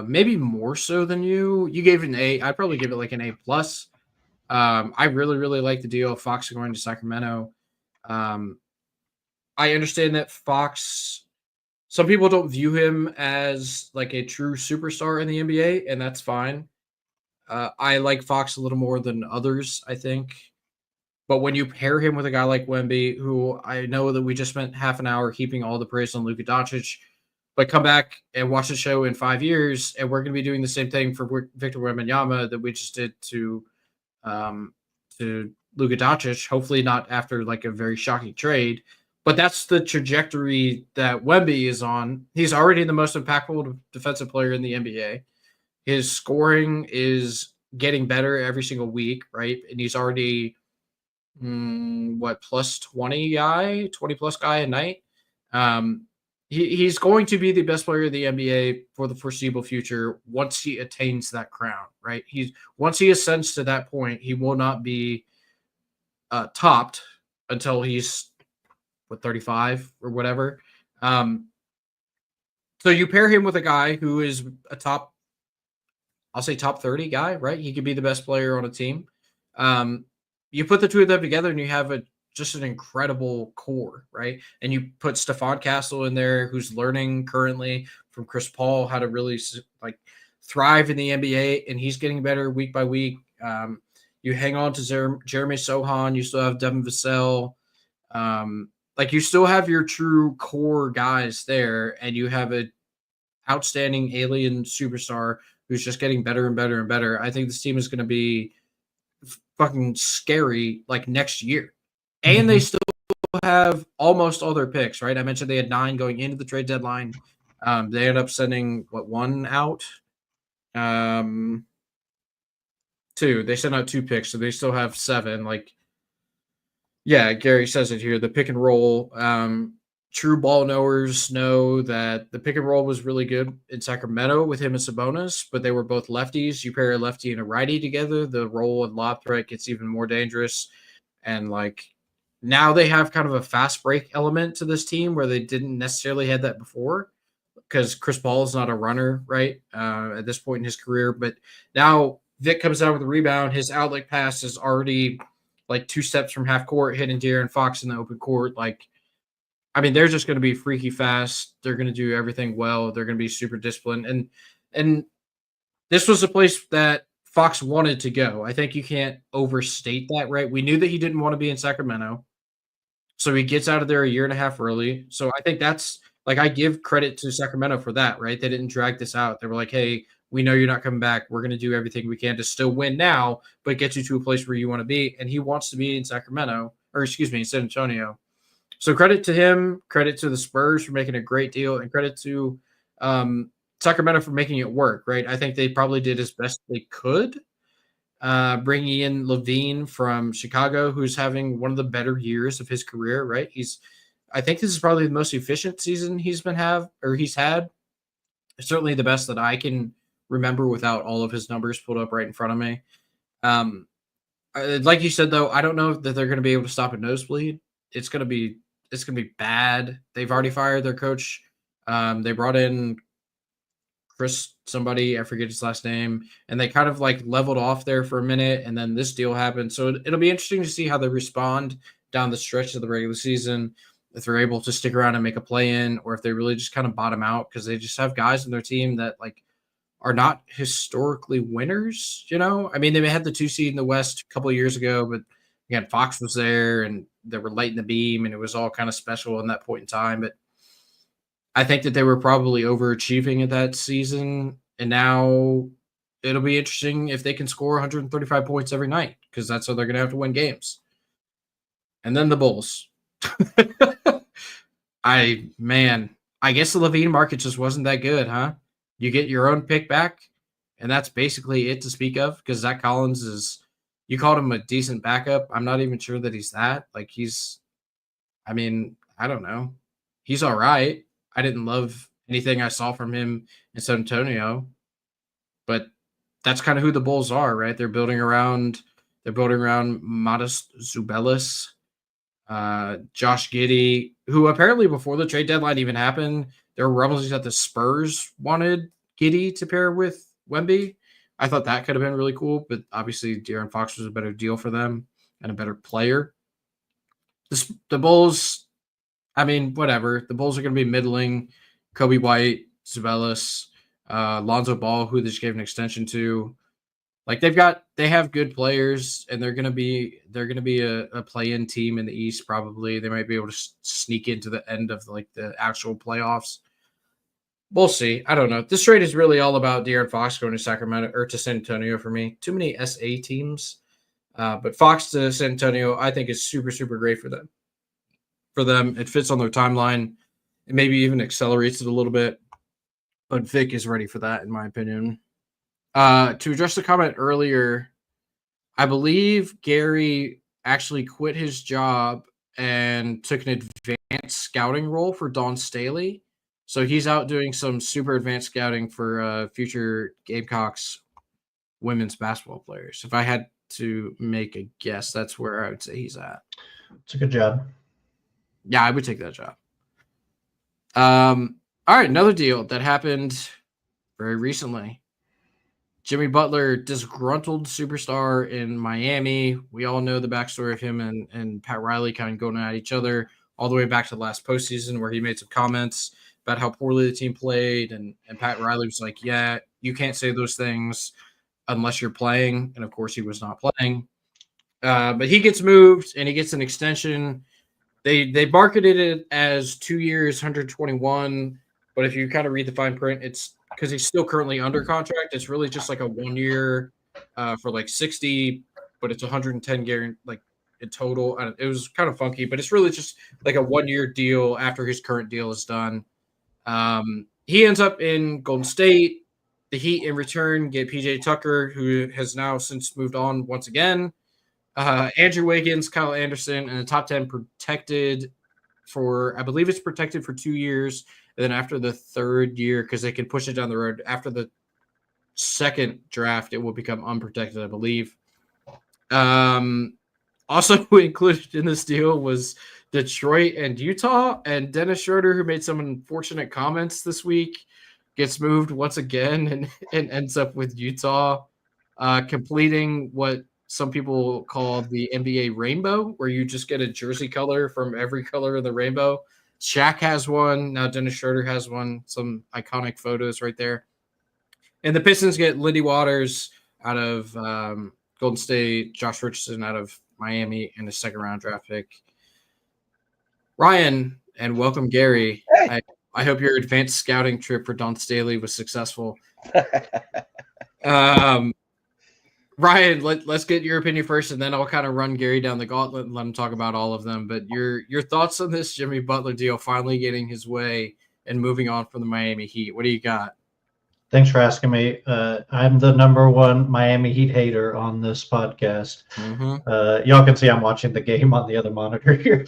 maybe more so than you. You gave it an A. I'd probably give it like an A plus. I really, really like the deal of Fox going to Sacramento. I understand that Fox. Some people don't view him as like a true superstar in the NBA, and that's fine. I like Fox a little more than others, I think. But when you pair him with a guy like Wemby, who I know that we just spent half an hour heaping all the praise on Luka Doncic, but come back and watch the show in 5 years, and we're going to be doing the same thing for Victor Wembanyama that we just did to Luka Doncic. Hopefully not after like a very shocking trade. But that's the trajectory that Wemby is on. He's already the most impactful defensive player in the NBA. His scoring is getting better every single week, right? And he's already, plus 20 plus guy a night. He's going to be the best player in the NBA for the foreseeable future once he attains that crown, right? Once he ascends to that point, he will not be topped until he's 35 or whatever. So you pair him with a guy who is a top 30 guy, right? He could be the best player on a team. You put the two of them together and you have just an incredible core, right? And you put Stephon Castle in there, who's learning currently from Chris Paul how to really like thrive in the NBA, and he's getting better week by week. You hang on to Jeremy Sohan. You still have Devin Vassell. Like you still have your true core guys there, and you have an outstanding alien superstar who's just getting better and better and better. I think this team is going to be fucking scary like next year. And they still have almost all their picks, right? I mentioned they had 9 going into the trade deadline. They ended up sending 1 out. 2 2. They sent out 2 picks, so they still have 7. Like, yeah, Gary says it here. The pick and roll. True ball knowers know that the pick and roll was really good in Sacramento with him and Sabonis, but they were both lefties. You pair a lefty and a righty together, the roll and lob threat gets even more dangerous. And like now they have kind of a fast break element to this team where they didn't necessarily had that before because Chris Paul is not a runner, right? At this point in his career. But now Vic comes out with a rebound. His outlet pass is already like 2 steps from half court, hitting De'Aaron Fox in the open court. Like, I mean, they're just going to be freaky fast. They're going to do everything well. They're going to be super disciplined. And this was a place that Fox wanted to go. I think you can't overstate that, right? We knew that he didn't want to be in Sacramento. So he gets out of there a year and a half early. So I think that's like I give credit to Sacramento for that, right? They didn't drag this out. They were like, "Hey, we know you're not coming back. We're going to do everything we can to still win now, but get you to a place where you want to be." And he wants to be in Sacramento, or excuse me, in San Antonio. So credit to him, credit to the Spurs for making a great deal, and credit to Sacramento for making it work. Right? I think they probably did as best they could, bringing in Levine from Chicago, who's having one of the better years of his career. Right? I think this is probably the most efficient season he's had. Certainly the best that I can remember without all of his numbers pulled up right in front of me. Like you said, though, I don't know that they're going to be able to stop a nosebleed. It's going to be bad. They've already fired their coach. They brought in Chris somebody, I forget his last name, and they kind of like leveled off there for a minute, and then this deal happened. So it'll be interesting to see how they respond down the stretch of the regular season, if they're able to stick around and make a play in, or if they really just kind of bottom out because they just have guys in their team that like are not historically winners. I mean, they had the 2 seed in the West a couple of years ago, but again, Fox was there and they were lighting the beam and it was all kind of special in that point in time. But I think that they were probably overachieving at that season. And now it'll be interesting if they can score 135 points every night because that's how they're going to have to win games. And then the Bulls. I guess the Levine market just wasn't that good, huh? You get your own pick back, and that's basically it to speak of because Zach Collins you called him a decent backup. I'm not even sure that he's that. Like I don't know. He's all right. I didn't love anything I saw from him in San Antonio, but that's kind of who the Bulls are, right? They're building around Modest Zubelis, Josh Giddey, who apparently before the trade deadline even happened, there were rumblings that the Spurs wanted Giddey to pair with Wemby. I thought that could have been really cool, but obviously De'Aaron Fox was a better deal for them and a better player. The Bulls, whatever. The Bulls are going to be middling. Kobe White, Zubelis, Lonzo Ball, who they just gave an extension to. Like they have good players, and they're gonna be a play-in team in the East. Probably they might be able to sneak into the end of like the actual playoffs. We'll see. I don't know. This trade is really all about De'Aaron Fox going to Sacramento or to San Antonio for me. Too many SA teams, but Fox to San Antonio, I think is super super great for them. For them, it fits on their timeline. It maybe even accelerates it a little bit. But Vic is ready for that, in my opinion. To address the comment earlier, I believe Gary actually quit his job and took an advanced scouting role for Dawn Staley. So he's out doing some super advanced scouting for future Gamecocks women's basketball players. If I had to make a guess, that's where I would say he's at. It's a good job. Yeah, I would take that job. All right, another deal that happened very recently. Jimmy Butler, disgruntled superstar in Miami. We all know the backstory of him and Pat Riley kind of going at each other all the way back to the last postseason where he made some comments about how poorly the team played. And Pat Riley was like, yeah, you can't say those things unless you're playing. And, of course, he was not playing. But he gets moved and he gets an extension. They marketed it as 2 years, 121. But if you kind of read the fine print, it's because he's still currently under contract. It's really just like a 1 year for like 60, but it's 110 guarantee like in total. It was kind of funky, but it's really just like a 1 year deal after his current deal is done. He ends up in Golden State. The Heat in return get PJ Tucker, who has now since moved on once again. Andrew Wiggins, Kyle Anderson, and the top 10 protected for, I believe it's protected for 2 years. And then after the third year, because they can push it down the road, after the second draft, it will become unprotected, I believe. Also included in this deal was Detroit and Utah, and Dennis Schroeder, who made some unfortunate comments this week, gets moved once again and ends up with Utah, completing what some people call the NBA rainbow, where you just get a jersey color from every color of the rainbow. Shaq has one. Now Dennis Schroeder has one. Some iconic photos right there. And the Pistons get Lindy Waters out of Golden State, Josh Richardson out of Miami, and a second-round draft pick. Ryan, and welcome, Gary. Hey. I hope your advanced scouting trip for Don Staley was successful. Ryan, let's get your opinion first, and then I'll kind of run Gary down the gauntlet and let him talk about all of them. But your thoughts on this Jimmy Butler deal finally getting his way and moving on from the Miami Heat? What do you got? Thanks for asking me. I'm the number one Miami Heat hater on this podcast. Mm-hmm. Y'all can see I'm watching the game on the other monitor here.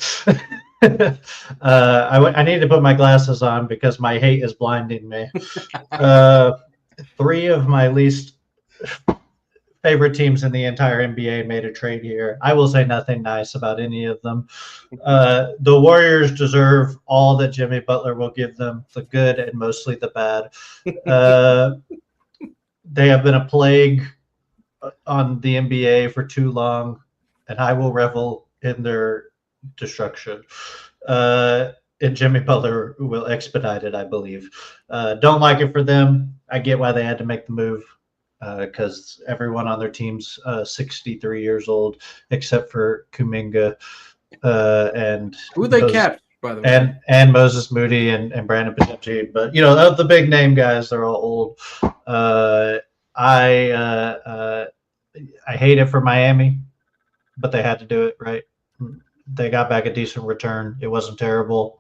I need to put my glasses on because my hate is blinding me. 3 of my least favorite teams in the entire NBA made a trade here. I will say nothing nice about any of them. The Warriors deserve all that Jimmy Butler will give them, the good and mostly the bad. They have been a plague on the NBA for too long, and I will revel in their destruction. And Jimmy Butler will expedite it, I believe. Don't like it for them. I get why they had to make the move. Because everyone on their team's 63 years old, except for Kuminga and who they kept, by the way, and Moses Moody and Brandon Pacheco. But of the big name guys, they're all old. I hate it for Miami, but they had to do it, right? They got back a decent return. It wasn't terrible.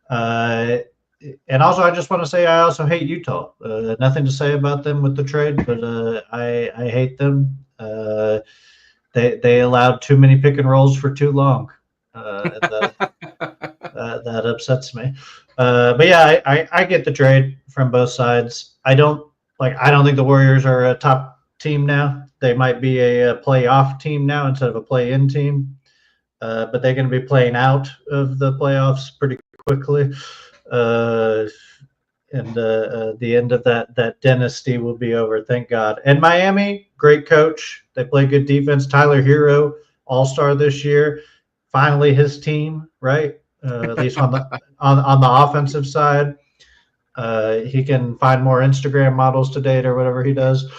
And also, I just want to say I also hate Utah. Nothing to say about them with the trade, but I hate them. They allowed too many pick and rolls for too long. That upsets me. But yeah, I get the trade from both sides. I don't think the Warriors are a top team now. They might be a playoff team now instead of a play-in team. But they're going to be playing out of the playoffs pretty quickly. The end of that dynasty will be over, thank God. And Miami, great coach. They play good defense. Tyler Hero, all-star this year. Finally, his team, right? At least on the offensive side. He can find more Instagram models to date or whatever he does.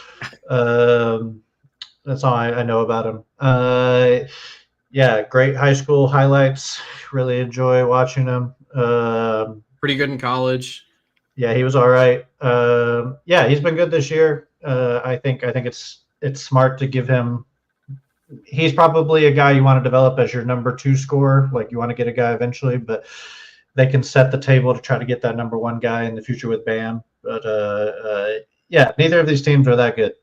That's all I know about him. Yeah, great high school highlights. Really enjoy watching him. Pretty good in college. Yeah, he was all right. Yeah, he's been good this year. I think it's smart to give him. He's probably a guy you want to develop as your number 2 scorer. Like you want to get a guy eventually, but they can set the table to try to get that number 1 guy in the future with Bam. But yeah, neither of these teams are that good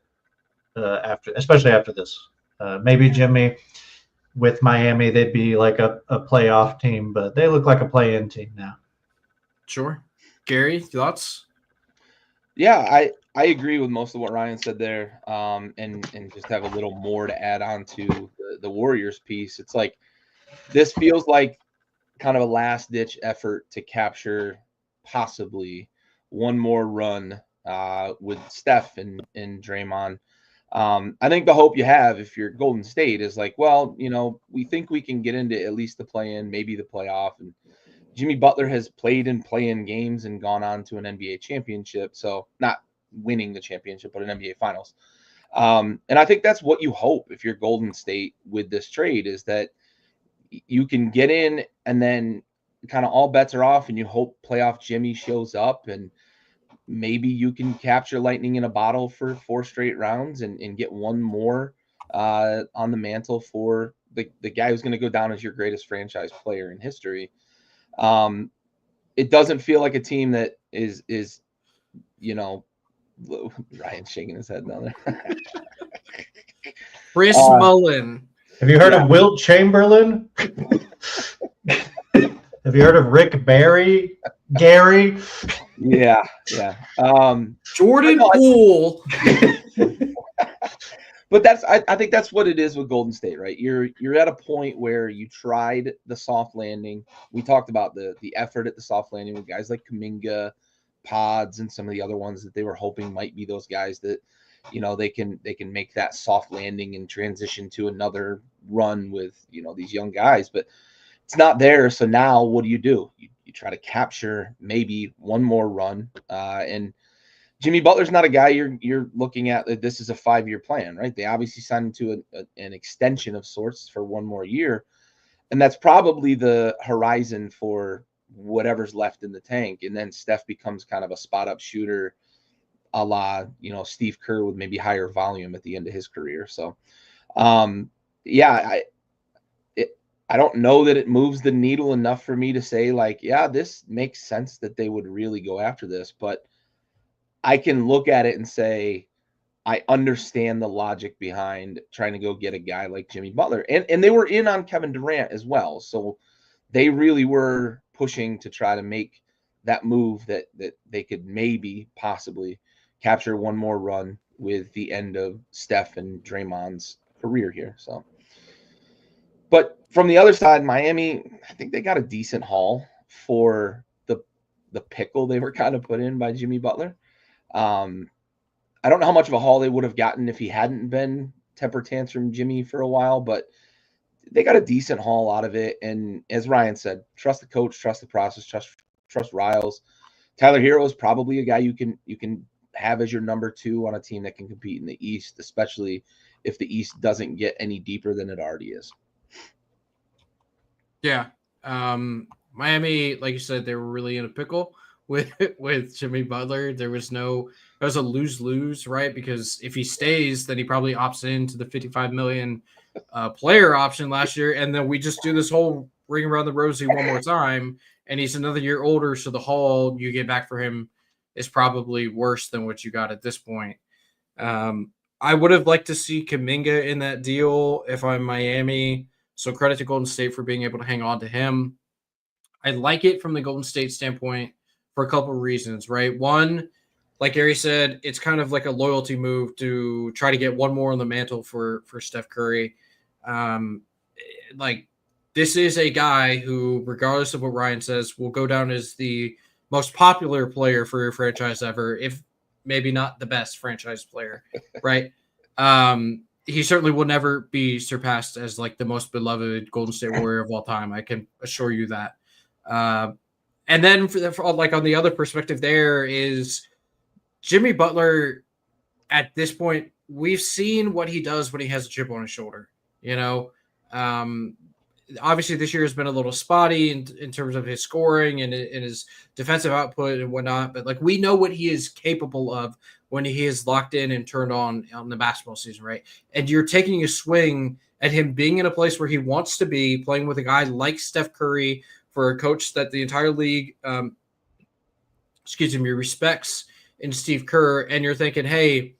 especially after this. Maybe Jimmy. With Miami, they'd be like a playoff team, but they look like a play-in team now. Sure. Gary, thoughts? Yeah, I agree with most of what Ryan said there, and just have a little more to add on to the Warriors piece. It's like this feels like kind of a last-ditch effort to capture possibly one more run with Steph and Draymond. I think the hope you have if you're Golden State is like, well, we think we can get into at least the play-in, maybe the playoff. And Jimmy Butler has played in play-in games and gone on to an NBA championship. So not winning the championship, but an NBA finals. And I think that's what you hope if you're Golden State with this trade is that you can get in and then kind of all bets are off and you hope playoff Jimmy shows up and maybe you can capture lightning in a bottle for 4 straight rounds and get one more on the mantle for the guy who's going to go down as your greatest franchise player in history. It doesn't feel like a team that is Ryan shaking his head down there. Chris Mullen. Have you heard of Wilt Chamberlain? Have you heard of Rick Barry? Gary? Yeah. Jordan Poole. But I think that's what it is with Golden State, right? You're at a point where you tried the soft landing. We talked about the effort at the soft landing with guys like Kuminga, Pods, and some of the other ones that they were hoping might be those guys that, they can make that soft landing and transition to another run with, these young guys. But it's not there. So now what do? You try to capture maybe one more run. And Jimmy Butler's not a guy you're looking at. This is a 5-year plan, right? They obviously signed him to an extension of sorts for one more year. And that's probably the horizon for whatever's left in the tank. And then Steph becomes kind of a spot up shooter a la, Steve Kerr with maybe higher volume at the end of his career. So, I don't know that it moves the needle enough for me to say like, yeah, this makes sense that they would really go after this. But I can look at it and say, I understand the logic behind trying to go get a guy like Jimmy Butler. And they were in on Kevin Durant as well. So they really were pushing to try to make that move that they could maybe possibly capture one more run with the end of Steph and Draymond's career here. So, but from the other side, Miami, I think they got a decent haul for the pickle they were kind of put in by Jimmy Butler. I don't know how much of a haul they would have gotten if he hadn't been temper tantrum Jimmy for a while, but they got a decent haul out of it. And as Ryan said, trust the coach, trust the process, trust Riles. Tyler Hero is probably a guy you can have as your number 2 on a team that can compete in the East, especially if the East doesn't get any deeper than it already is. Yeah. Miami, like you said, they were really in a pickle with Jimmy Butler. It was a lose-lose, right? Because if he stays, then he probably opts into the $55 million player option last year, and then we just do this whole ring around the rosy one more time, and he's another year older, so the haul you get back for him is probably worse than what you got at this point. I would have liked to see Kuminga in that deal if I'm Miami, so credit to Golden State for being able to hang on to him. I like it from the Golden State standpoint for a couple of reasons, right? One, like Gary said, it's kind of like a loyalty move to try to get one more on the mantle for Steph Curry. Like, this is a guy who, regardless of what Ryan says, will go down as the most popular player for your franchise ever, if maybe not the best franchise player, right? He certainly will never be surpassed as like the most beloved Golden State Warrior of all time. I can assure you that. And then for like on the other perspective, there is Jimmy Butler. At this point, we've seen what he does when he has a chip on his shoulder. Obviously this year has been a little spotty in terms of his scoring and his defensive output and whatnot. But like, we know what he is capable of when he is locked in and turned on the basketball season, right? And you're taking a swing at him being in a place where he wants to be, playing with a guy like Steph Curry, for a coach that the entire league, respects in Steve Kerr. And you're thinking, hey,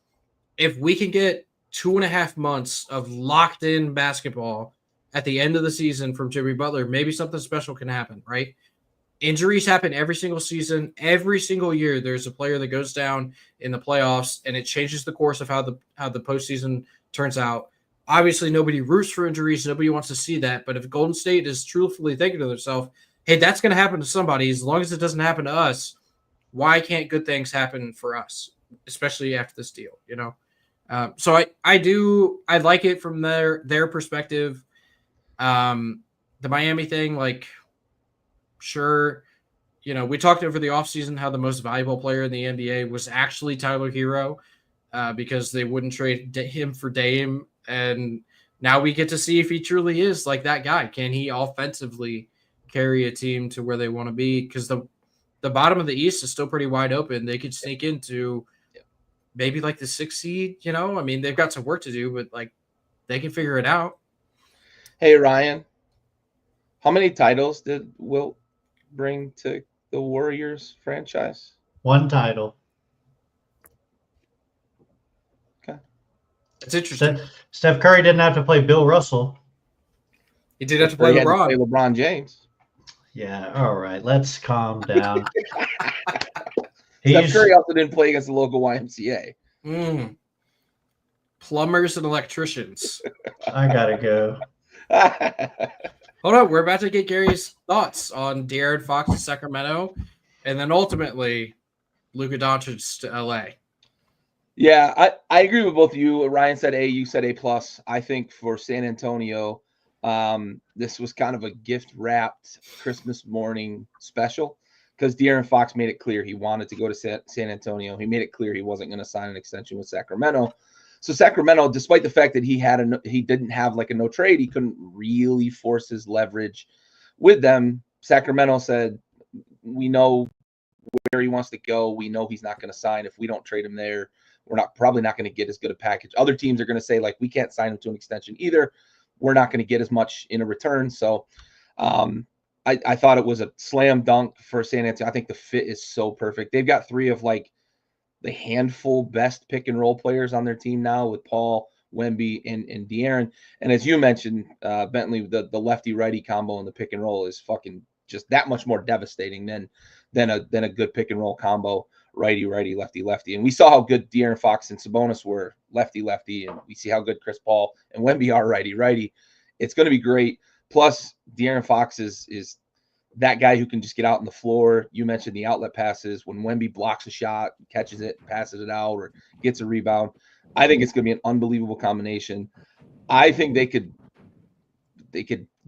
if we can get 2.5 months of locked in basketball at the end of the season from Jimmy Butler, maybe something special can happen, right? Injuries happen every single season. Every single year, there's a player that goes down in the playoffs, and it changes the course of how the postseason turns out. Obviously, nobody roots for injuries. Nobody wants to see that. But if Golden State is truthfully thinking to themselves, hey, that's going to happen to somebody, as long as it doesn't happen to us, why can't good things happen for us, especially after this deal, So I like it from their perspective. The Miami thing, like, sure, we talked over the offseason how the most valuable player in the NBA was actually Tyler Hero, because they wouldn't trade him for Dame. And now we get to see if he truly is like that guy. Can he offensively carry a team to where they want to be? Because the bottom of the East is still pretty wide open. They could sneak into maybe like the 6th seed, I mean, they've got some work to do, but like, they can figure it out. Hey, Ryan, how many titles did Wilt bring to the Warriors franchise? 1 title. It's interesting. Steph Curry didn't have to play Bill Russell. He did have to play He had to LeBron. play LeBron James. Yeah, all right. Let's calm down. Steph Curry also didn't play against the local YMCA. Plumbers and electricians. I gotta go. Hold on, we're about to get Gary's thoughts on De'Aaron Fox to Sacramento, and then ultimately Luka Doncic to LA. Yeah, I agree with both of you. Ryan said A, you said A+. I think for San Antonio, this was kind of a gift-wrapped Christmas morning special because De'Aaron Fox made it clear he wanted to go to San Antonio. He made it clear he wasn't going to sign an extension with Sacramento. So Sacramento, despite the fact that he didn't have like a no trade, he couldn't really force his leverage with them. Sacramento said, we know where he wants to go. We know he's not going to sign. If we don't trade him there, we're probably not going to get as good a package. Other teams are going to say, like, we can't sign him to an extension either. We're not going to get as much in a return. So I thought it was a slam dunk for San Antonio. I think the fit is so perfect. They've got three of like the handful best pick and roll players on their team now with Paul, Wemby, and De'Aaron. And as you mentioned, Bentley, the lefty righty combo in the pick and roll is fucking just that much more devastating than a good pick and roll combo, righty lefty lefty. And we saw how good De'Aaron Fox and Sabonis were lefty lefty, and we see how good Chris Paul and Wemby are righty. It's going to be great. Plus, De'Aaron Fox is that guy who can just get out on the floor. You mentioned the outlet passes. When Wemby blocks a shot, catches it, passes it out, or gets a rebound, I think it's going to be an unbelievable combination. I think they could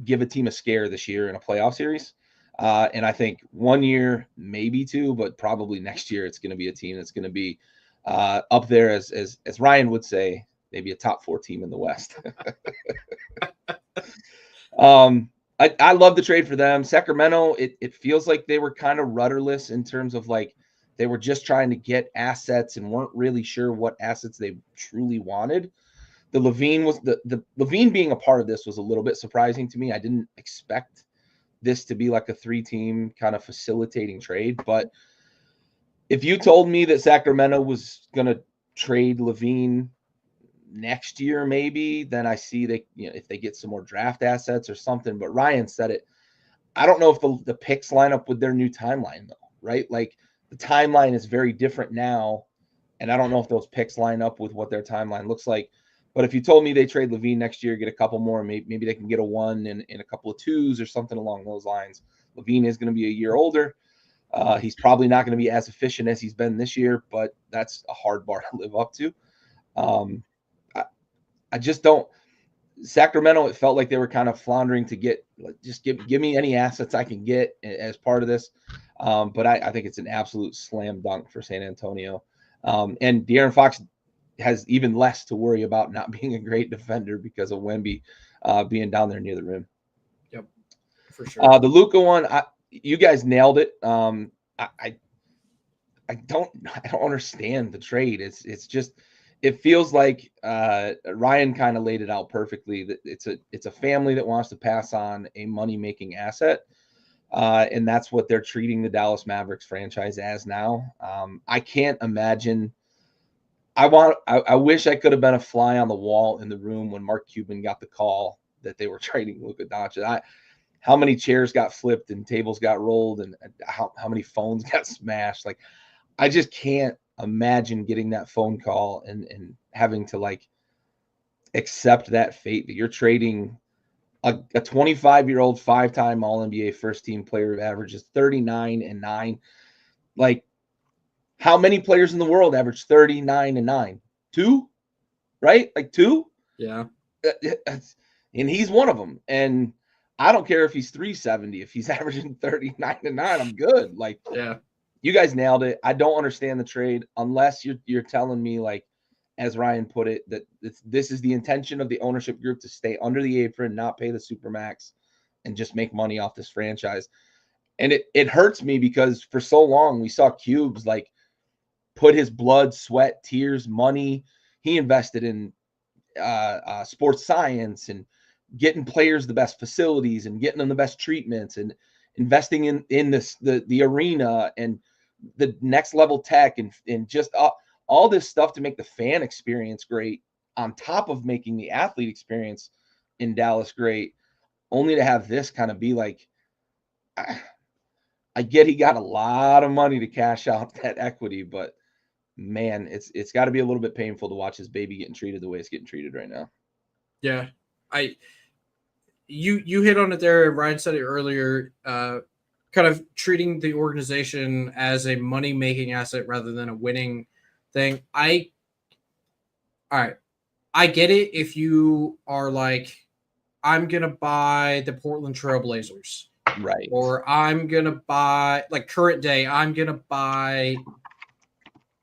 give a team a scare this year in a playoff series. And I think 1 year, maybe two, but probably next year it's going to be a team that's going to be up there as Ryan would say, maybe a top 4 team in the West. I love the trade for them. Sacramento, it feels like they were kind of rudderless in terms of like they were just trying to get assets and weren't really sure what assets they truly wanted. The Levine being a part of this was a little bit surprising to me. I didn't expect this to be like a 3-team kind of facilitating trade. But if you told me that Sacramento was going to trade Levine next year, maybe, then I see if they get some more draft assets or something. But Ryan said it. I don't know if the picks line up with their new timeline though, right? Like the timeline is very different now. And I don't know if those picks line up with what their timeline looks like. But if you told me they trade Levine next year, get a couple more, maybe they can get a 1 and a couple of 2s or something along those lines. Levine is going to be a year older. He's probably not going to be as efficient as he's been this year, but that's a hard bar to live up to. I just don't. Sacramento, it felt like they were kind of floundering to give me any assets I can get as part of this. But I think it's an absolute slam dunk for San Antonio. And De'Aaron Fox has even less to worry about not being a great defender because of Wemby being down there near the rim. Yep, for sure. The Luka one, you guys nailed it. I don't understand the trade. It's just it feels like Ryan kind of laid it out perfectly. That it's a family that wants to pass on a money making asset. And that's what they're treating the Dallas Mavericks franchise as now. I can't imagine. I wish I could have been a fly on the wall in the room when Mark Cuban got the call that they were trading Luka Doncic. How many chairs got flipped and tables got rolled and how many phones got smashed. Like, I just can't imagine getting that phone call and having to like accept that fate that you're trading a 25-year-old 5-time All-NBA first-team player who averages 39 and 9. Like, how many players in the world average 39 and 9? 2, right? Like 2? Yeah. And he's one of them. And I don't care if he's 370. If he's averaging 39 and 9, I'm good. Like, yeah, you guys nailed it. I don't understand the trade unless you're telling me, like, as Ryan put it, that this is the intention of the ownership group to stay under the apron, not pay the supermax, and just make money off this franchise. And it hurts me because for so long we saw Cubes like put his blood, sweat, tears, money. He invested in sports science and getting players the best facilities and getting them the best treatments and investing in the arena and the next level tech and just all this stuff to make the fan experience great. on top of making the athlete experience in Dallas great, only to have this kind of be like, I get he got a lot of money to cash out that equity, but man, it's got to be a little bit painful to watch his baby getting treated the way it's getting treated right now. Yeah, you hit on it there. Ryan said it earlier. Kind of treating the organization as a money making asset rather than a winning thing. All right. I get it if you are like, I'm gonna buy the Portland Trailblazers. Right. Or I'm gonna buy, like, current day, I'm gonna buy,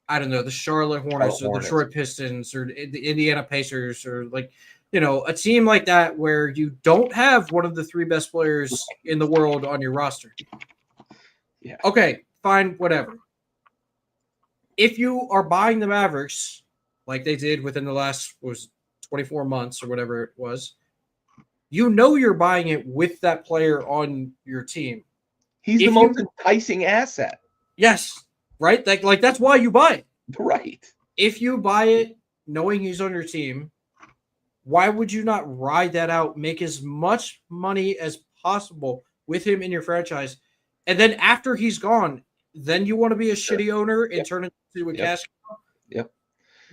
I don't know, the Charlotte Hornets or the Detroit Pistons or the Indiana Pacers, or like, you know, a team like that where you don't have one of the 3 best players in the world on your roster. Yeah. Okay, fine, whatever. If you are buying the Mavericks like they did within the last 24 months or whatever it was, you know you're buying it with that player on your team. He's the most enticing asset. Yes, right? Like that's why you buy it. Right. If you buy it knowing he's on your team, why would you not ride that out, make as much money as possible with him in your franchise, and then after he's gone, then you want to be a shitty owner and turn it into a cash cow? Yep.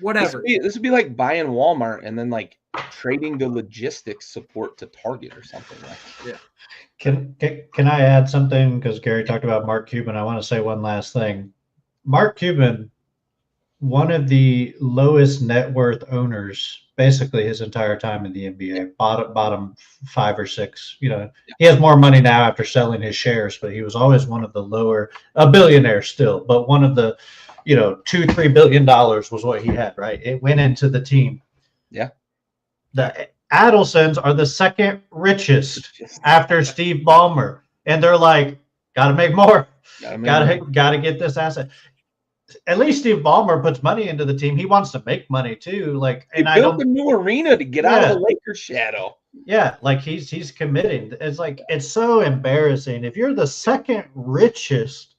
Whatever. This would be like buying Walmart and then like trading the logistics support to Target or something. Like, yeah. Can I add something? Because Gary talked about Mark Cuban. I want to say one last thing. Mark Cuban, one of the lowest net worth owners, basically his entire time in the NBA, bottom 5 or 6. You know, he has more money now after selling his shares, but he was always one of the lower, a billionaire still, but one of the, you know, $2-3 billion was what he had, right? It went into the team. Yeah. The Adelsons are the second richest after Steve Ballmer, and they're like, got to make more, got to get this asset. At least Steve Ballmer puts money into the team. He wants to make money too. Like, and I built a new arena to get out of the Lakers shadow. Yeah, like he's committing. It's like, it's so embarrassing. If you're the second richest,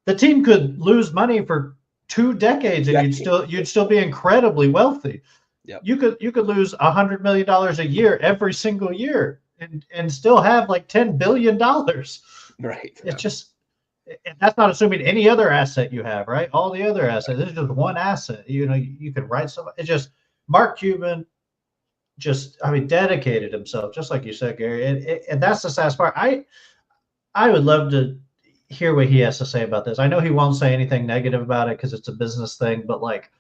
the team could lose money for 2 decades and you'd still be incredibly wealthy. Yep. You could lose $100 million a year every single year and still have like $10 billion. Right. It's just, and that's not assuming any other asset you have, right? All the other assets. This is just one asset. You know, you could write something. It's just Mark Cuban dedicated himself, just like you said, Gary. And that's the saddest part. I would love to hear what he has to say about this. I know he won't say anything negative about it because it's a business thing, but like,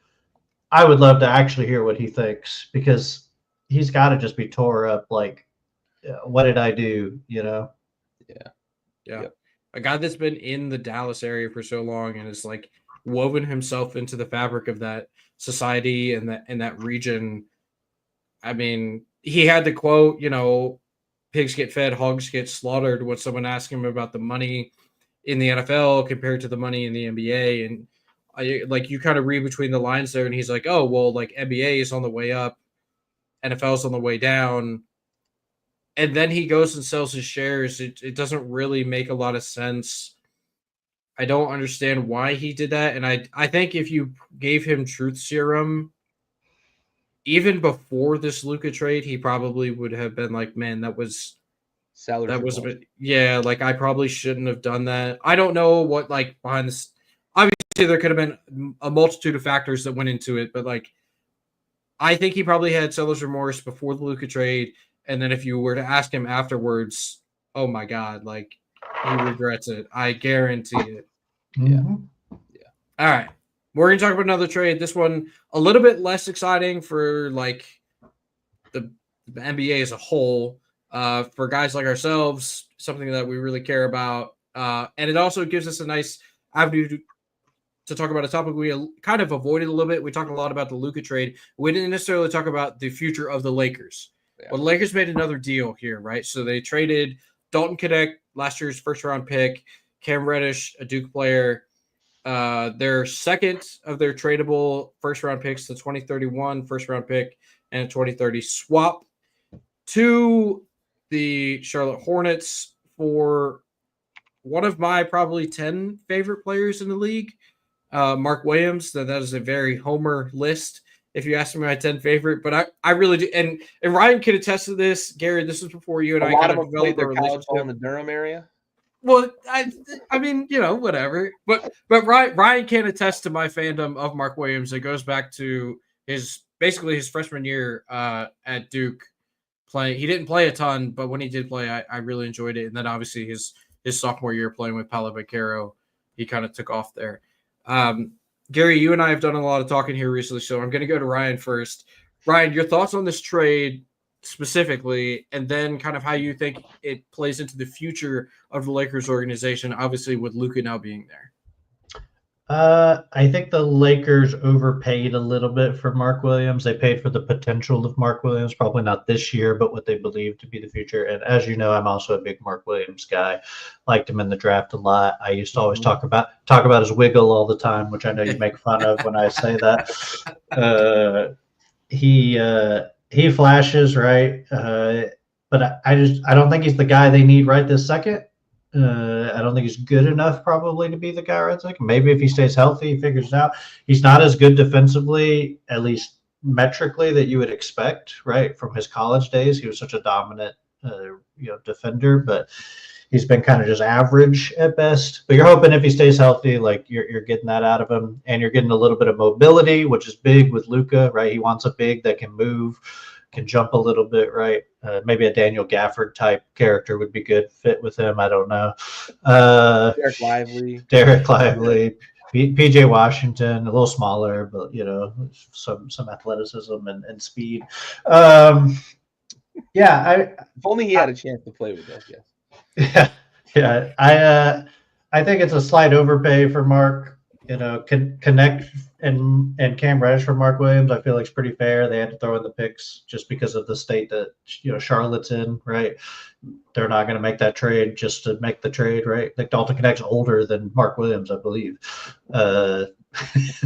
I would love to actually hear what he thinks, because he's got to just be tore up. Like, what did I do? You know? Yeah. Yep. A guy that's been in the Dallas area for so long and is like woven himself into the fabric of that society and that region. I mean, he had the quote, you know, pigs get fed, hogs get slaughtered, when someone asked him about the money in the NFL compared to the money in the NBA. And like, you kind of read between the lines there, and he's like, oh, well, like NBA is on the way up, NFL's on the way down. And then he goes and sells his shares. It doesn't really make a lot of sense. I don't understand why he did that. And I think if you gave him truth serum, even before this Luka trade, he probably would have been like, man, that was a bit, yeah, like I probably shouldn't have done that. I don't know what, like, behind this, obviously there could have been a multitude of factors that went into it, but like, I think he probably had seller's remorse before the Luka trade. And then if you were to ask him afterwards, oh my God, like, he regrets it. I guarantee it. Mm-hmm. Yeah. All right. We're going to talk about another trade. This one a little bit less exciting for like the NBA as a whole. For guys like ourselves, something that we really care about. And it also gives us a nice avenue to talk about a topic we kind of avoided a little bit. We talked a lot about the Luka trade. We didn't necessarily talk about the future of the Lakers. Yeah. Well, the Lakers made another deal here, right? So they traded Dalton Knecht, last year's first-round pick, Cam Reddish, a Duke player, their second of their tradable first-round picks, the 2031 first-round pick and a 2030 swap, to the Charlotte Hornets for one of my probably 10 favorite players in the league, Mark Williams. That is a very homer list. if you ask me my 10 favorite, but I really do. And Ryan can attest to this. Gary, this was before you and A I lot kind of of them played developed our their college ball in relationship. the Durham area. Well, I mean, whatever. But Ryan can attest to my fandom of Mark Williams. It goes back to basically his freshman year at Duke. He didn't play a ton, but when he did play, I really enjoyed it. And then obviously his sophomore year playing with Paolo Banchero, he kind of took off there. Gary, you and I have done a lot of talking here recently, so I'm going to go to Ryan first. Ryan, your thoughts on this trade specifically, and then kind of how you think it plays into the future of the Lakers organization, obviously with Luka now being there. I think the Lakers overpaid a little bit for Mark Williams. They paid for the potential of Mark Williams, probably not this year, but what they believe to be the future. And as you know, I'm also a big Mark Williams guy. Liked him in the draft a lot. I used to always talk about his wiggle all the time, which I know you make fun of when I say that. He flashes, right? But I don't think he's the guy they need right this second. I don't think he's good enough probably to be the guy right second. Maybe if he stays healthy, he figures it out. He's not as good defensively, at least metrically, that you would expect, right? From his college days, he was such a dominant, defender, but he's been kind of just average at best. But you're hoping if he stays healthy, like you're getting that out of him, and you're getting a little bit of mobility, which is big with Luka, right? He wants a big that can move, can jump a little bit, right? Maybe a Daniel Gafford type character would be good fit with him. I don't know. Derek Lively, PJ Washington, a little smaller, but some athleticism and speed. If only he had a chance to play with us. Yes. Yeah. I think it's a slight overpay for Mark. Connect and Cam Reddish for Mark Williams, I feel like it's pretty fair. They had to throw in the picks just because of the state that Charlotte's in, right? They're not going to make that trade just to make the trade, right? Like Dalton Connect's older than Mark Williams, I believe.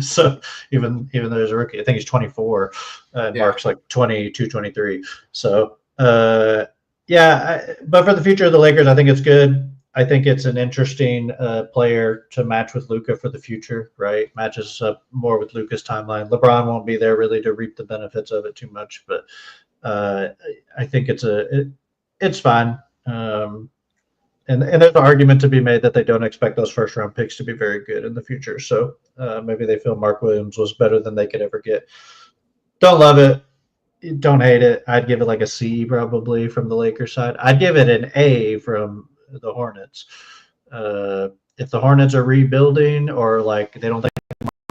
So even though there's a rookie, I think he's 24, and Mark's like 22, 23. So but for the future of the Lakers, I think it's good. I think it's an interesting player to match with Luka for the future, right? Matches up more with Luka's timeline. LeBron won't be there really to reap the benefits of it too much, but I think it's fine. And there's an argument to be made that they don't expect those first round picks to be very good in the future. So maybe they feel Mark Williams was better than they could ever get. Don't love it. Don't hate it. I'd give it like a C probably from the Lakers side. I'd give it an A from the Hornets. If the Hornets are rebuilding or like they don't think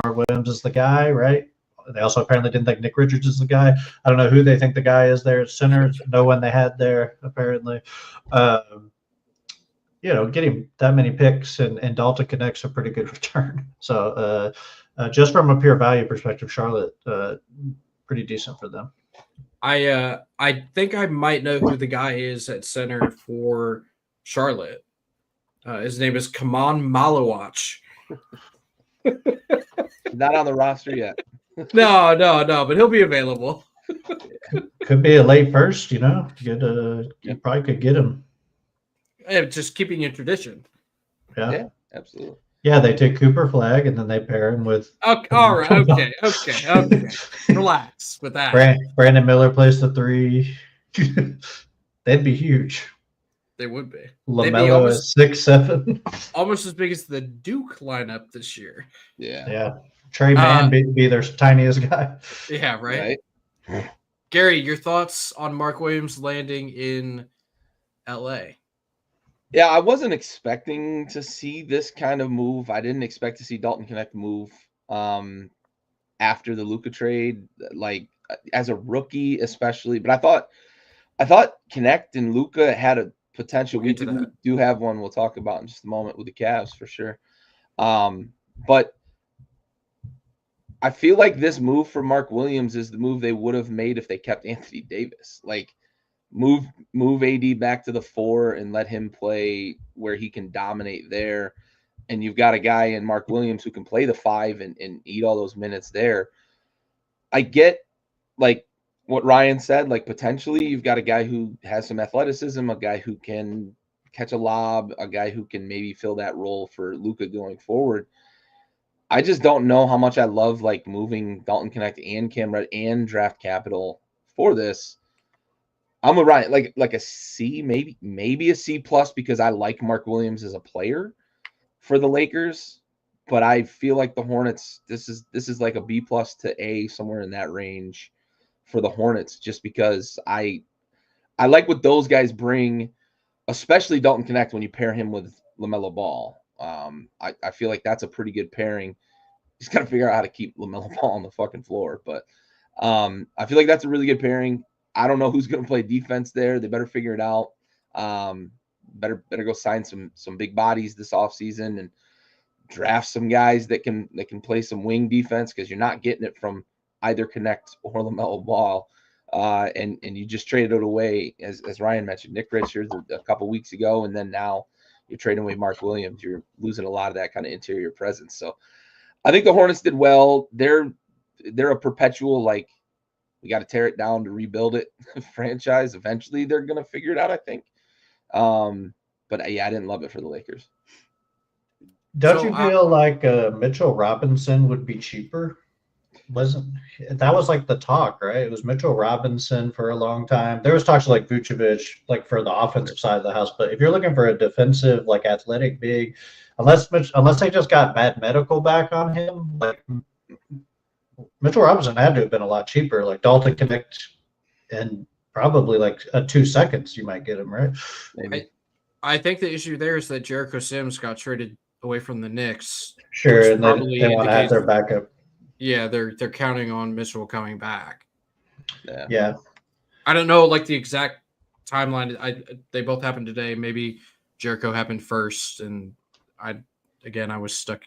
Mark Williams is the guy, right? They also apparently didn't think Nick Richards is the guy. I don't know who they think the guy is there at center. No one they had there apparently. Getting that many picks and Dalton connects a pretty good return. So just from a pure value perspective, Charlotte pretty decent for them. I think I might know who the guy is at center for Charlotte. His name is Kaman Malawach. Not on the roster yet. No, but he'll be available. Could be a late first, you probably could get him. Just keeping a tradition. Yeah, absolutely. Yeah, they take Cooper Flag and then they pair him with. Okay, all right. Okay. Relax with that. Brandon Miller plays the 3. They'd be huge. They would be. LaMelo is 6'7". Almost as big as the Duke lineup this year. Yeah. Trey Mann be their tiniest guy. Yeah, right? Gary, your thoughts on Mark Williams landing in LA? Yeah, I wasn't expecting to see this kind of move. I didn't expect to see Dalton Connect move after the Luka trade, like as a rookie, especially. But I thought Connect and Luka had a potential. We do have one we'll talk about in just a moment with the Cavs for sure. But I feel like this move for Mark Williams is the move they would have made if they kept Anthony Davis. Like move AD back to the 4 and let him play where he can dominate there. And you've got a guy in Mark Williams who can play the 5 and eat all those minutes there. I get like what Ryan said, like potentially you've got a guy who has some athleticism, a guy who can catch a lob, a guy who can maybe fill that role for Luka going forward. I just don't know how much I love like moving Dalton Connect and Cam Red and draft capital for this. I'm a Ryan like a C, maybe a C plus because I like Mark Williams as a player for the Lakers, but I feel like the Hornets. This is like a B plus to A, somewhere in that range for the Hornets, just because I like what those guys bring, especially Dalton Connect when you pair him with LaMelo Ball. I feel like that's a pretty good pairing. He's got to figure out how to keep LaMelo Ball on the fucking floor, but I feel like that's a really good pairing. I don't know who's going to play defense there. They better figure it out. Better go sign some big bodies this offseason and draft some guys that can play some wing defense, because you're not getting it from either Connect or LaMelo Ball. And you just traded it away, as Ryan mentioned, Nick Richards a couple weeks ago, and then now you're trading away Mark Williams. You're losing a lot of that kind of interior presence. So I think the Hornets did well. They're a perpetual, like, we got to tear it down to rebuild it franchise. Eventually they're going to figure it out, I think. But yeah, I didn't love it for the Lakers. Don't you feel like Mitchell Robinson would be cheaper? That was like the talk, right? It was Mitchell Robinson for a long time. There was talks like Vucevic, like for the offensive side of the house. But if you're looking for a defensive, like athletic big, unless they just got bad medical back on him, like Mitchell Robinson had to have been a lot cheaper. Like Dalton Connect, and probably like 2 seconds you might get him, right? Maybe. I think the issue there is that Jericho Sims got traded away from the Knicks. Sure, and they want to have their backup. Yeah, they're counting on Mitchell coming back. Yeah. I don't know like the exact timeline. They both happened today. Maybe Jericho happened first, and I was stuck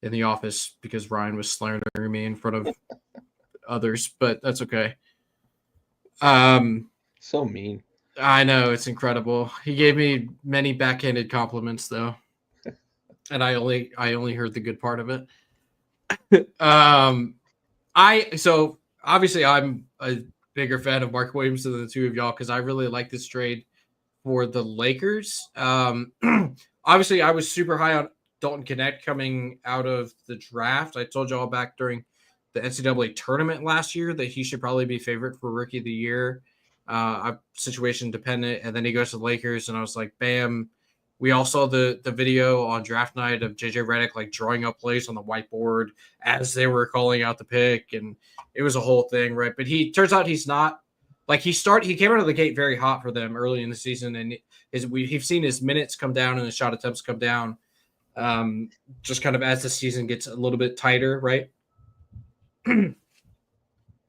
in the office because Ryan was slandering me in front of others, but that's okay. So mean. I know, it's incredible. He gave me many backhanded compliments though, and I only heard the good part of it. So obviously I'm a bigger fan of Mark Williams than the two of y'all because I really like this trade for the Lakers. Obviously I was super high on Dalton Connect coming out of the draft. I told y'all back during the NCAA tournament last year that he should probably be favorite for Rookie of the Year. Situation dependent, and then he goes to the Lakers, and I was like, bam. We all saw the video on draft night of JJ Redick like drawing up plays on the whiteboard as they were calling out the pick, and it was a whole thing, right? But he turns out he's not like he came out of the gate very hot for them early in the season, and we've seen his minutes come down and his shot attempts come down, just kind of as the season gets a little bit tighter, right?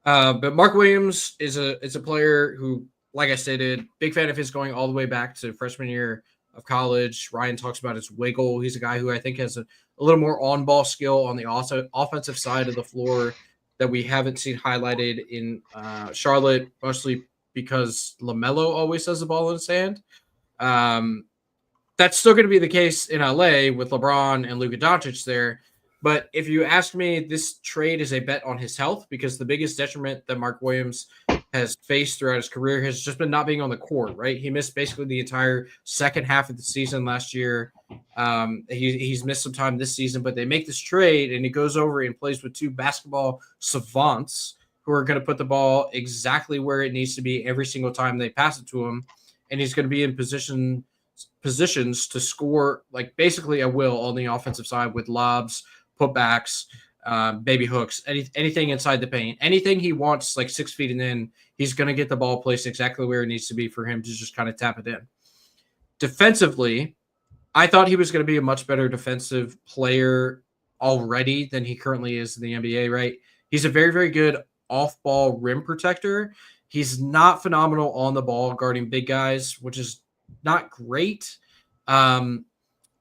But Mark Williams is a player who, like I stated, big fan of his going all the way back to freshman year of college. Ryan talks about his wiggle. He's a guy who I think has a little more on-ball skill on the offensive side of the floor that we haven't seen highlighted in Charlotte, mostly because LaMelo always has the ball in his hand. That's still going to be the case in LA with LeBron and Luka Doncic there. But if you ask me, this trade is a bet on his health because the biggest detriment that Mark Williams has faced throughout his career has just been not being on the court, right? He missed basically the entire second half of the season last year. He's missed some time this season, but they make this trade and he goes over and plays with two basketball savants who are going to put the ball exactly where it needs to be every single time they pass it to him. And he's going to be in positions to score like basically at will on the offensive side with lobs, putbacks, baby hooks, anything inside the paint, anything he wants, like 6 feet and in, he's going to get the ball placed exactly where it needs to be for him to just kind of tap it in. Defensively, I thought he was going to be a much better defensive player already than he currently is in the NBA, right? He's a very, very good off-ball rim protector. He's not phenomenal on the ball guarding big guys, which is not great.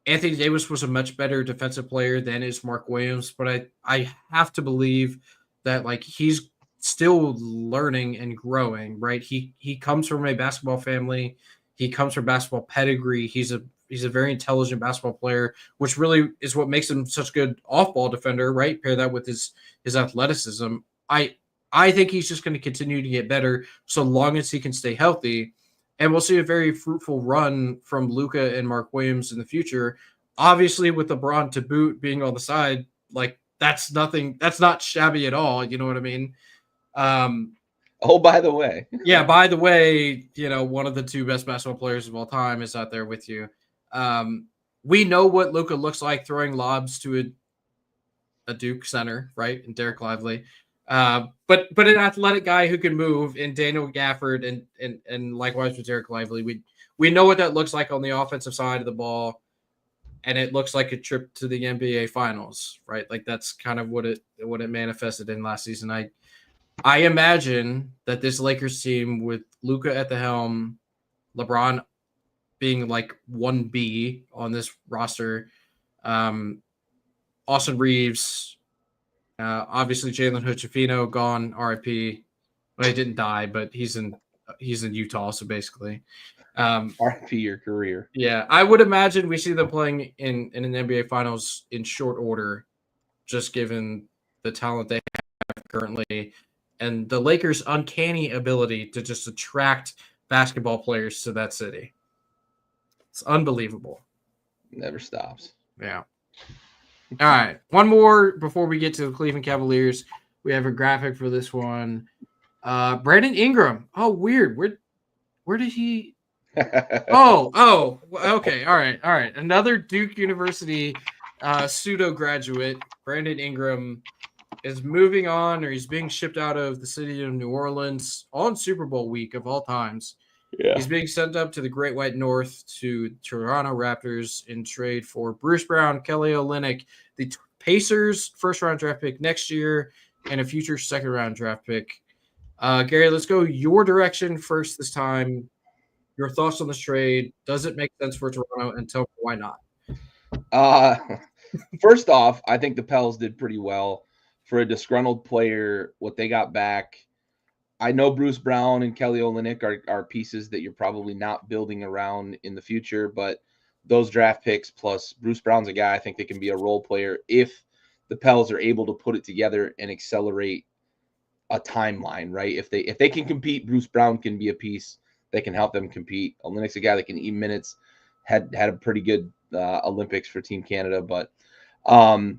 Anthony Davis was a much better defensive player than is Mark Williams, but I have to believe that like he's still learning and growing, right? He comes from a basketball family. He comes from basketball pedigree. He's a very intelligent basketball player, which really is what makes him such a good off-ball defender, right? Pair that with his athleticism. I think he's just going to continue to get better so long as he can stay healthy. And we'll see a very fruitful run from Luka and Mark Williams in the future. Obviously, with LeBron to boot being on the side, Like that's nothing. That's not shabby at all. You know what I mean? Oh, by the way. Yeah, by the way, one of the two best basketball players of all time is out there with you. We know what Luka looks like throwing lobs to a Duke center, right? And Derek Lively. But an athletic guy who can move in Daniel Gafford and likewise with Derek Lively. We know what that looks like on the offensive side of the ball, and it looks like a trip to the NBA finals, right? Like that's kind of what it manifested in last season. I imagine that this Lakers team with Luka at the helm, LeBron being like 1B on this roster, Austin Reeves, obviously Jalen Hood-Schifino gone, RIP. Well, he didn't die, but he's in Utah, so basically. RIP your career. Yeah, I would imagine we see them playing in an NBA Finals in short order, just given the talent they have currently and the Lakers' uncanny ability to just attract basketball players to that city. It's unbelievable. Never stops. Yeah. All right. One more before we get to the Cleveland Cavaliers. We have a graphic for this one. Brandon Ingram. Oh, weird. Where did he? Oh. Okay. All right. Another Duke University pseudo graduate, Brandon Ingram, is moving on, or he's being shipped out of the city of New Orleans on Super Bowl week of all times. Yeah. He's being sent up to the Great White North to Toronto Raptors in trade for Bruce Brown, Kelly Olynyk, the Pacers first-round draft pick next year, and a future second-round draft pick. Gary, let's go your direction first this time. Your thoughts on this trade. Does it make sense for Toronto? And tell me why not. First off, I think the Pels did pretty well. For a disgruntled player, what they got back, I know Bruce Brown and Kelly Olynyk are pieces that you're probably not building around in the future, but those draft picks plus Bruce Brown's a guy I think they can be a role player if the Pels are able to put it together and accelerate a timeline, right? If they can compete, Bruce Brown can be a piece that can help them compete. Olynyk's a guy that can eat minutes, had a pretty good Olympics for Team Canada, but I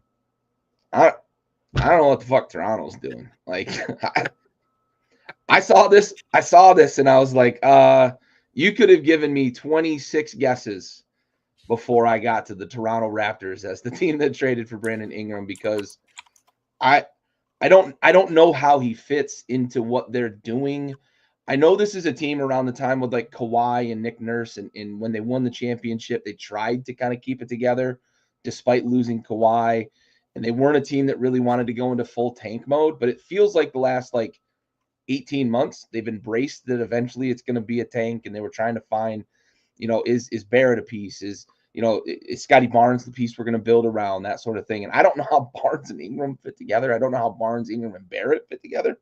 don't know what the fuck Toronto's doing. Like, I saw this and I was like, you could have given me 26 guesses before I got to the Toronto Raptors as the team that traded for Brandon Ingram, because I don't know how he fits into what they're doing. I know this is a team around the time with like Kawhi and Nick Nurse, and when they won the championship, they tried to kind of keep it together despite losing Kawhi. And they weren't a team that really wanted to go into full tank mode, but it feels like the last 18 months, they've embraced that eventually it's going to be a tank, and they were trying to find, is Barrett a piece? Is Scotty Barnes the piece we're going to build around, that sort of thing. And I don't know how Barnes and Ingram fit together. I don't know how Barnes, Ingram, and Barrett fit together.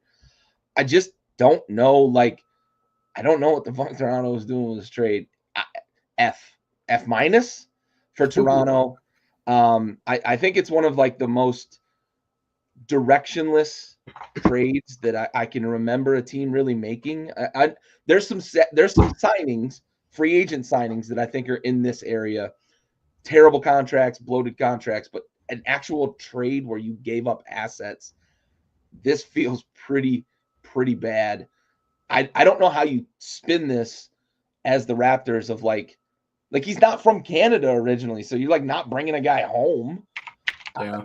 I just don't know. I don't know what the fuck Toronto is doing with this trade. F minus for Toronto. I think it's one of the most directionless trades that I can remember a team really making. There's some signings, free agent signings that I think are in this area. Terrible contracts, bloated contracts, but an actual trade where you gave up assets, this feels pretty bad. I don't know how you spin this as the Raptors of he's not from Canada originally, so you're not bringing a guy home. Yeah.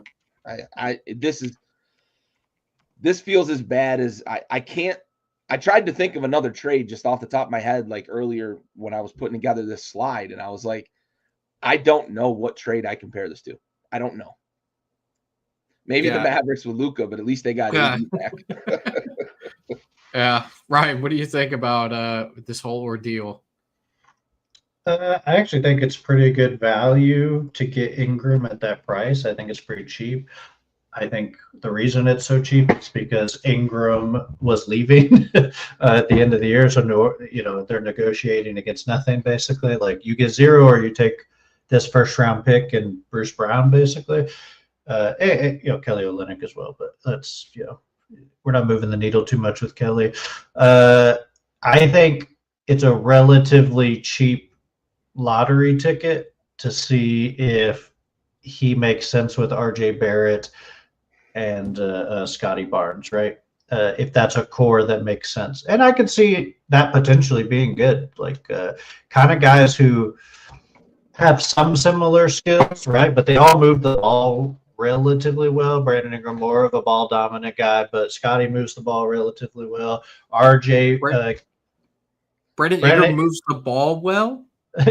This feels as bad as I can't. I tried to think of another trade just off the top of my head, earlier when I was putting together this slide, and I was like, I don't know what trade I compare this to. I don't know. Maybe the Mavericks with Luka, but at least they got AD back. Yeah. Ryan, what do you think about this whole ordeal? I actually think it's pretty good value to get Ingram at that price. I think it's pretty cheap. I think the reason it's so cheap is because Ingram was leaving at the end of the year. So, they're negotiating against nothing, basically. You get zero or you take this first-round pick and Bruce Brown, basically. Kelly Olynyk as well. But that's, we're not moving the needle too much with Kelly. I think it's a relatively cheap lottery ticket to see if he makes sense with RJ Barrett and Scotty Barnes, right? If that's a core that makes sense. And I could see that potentially being good, like kind of guys who have some similar skills, right? But they all move the ball relatively well. Brandon Ingram more of a ball dominant guy, but Scotty moves the ball relatively well. RJ, Brandon Ingram moves the ball well.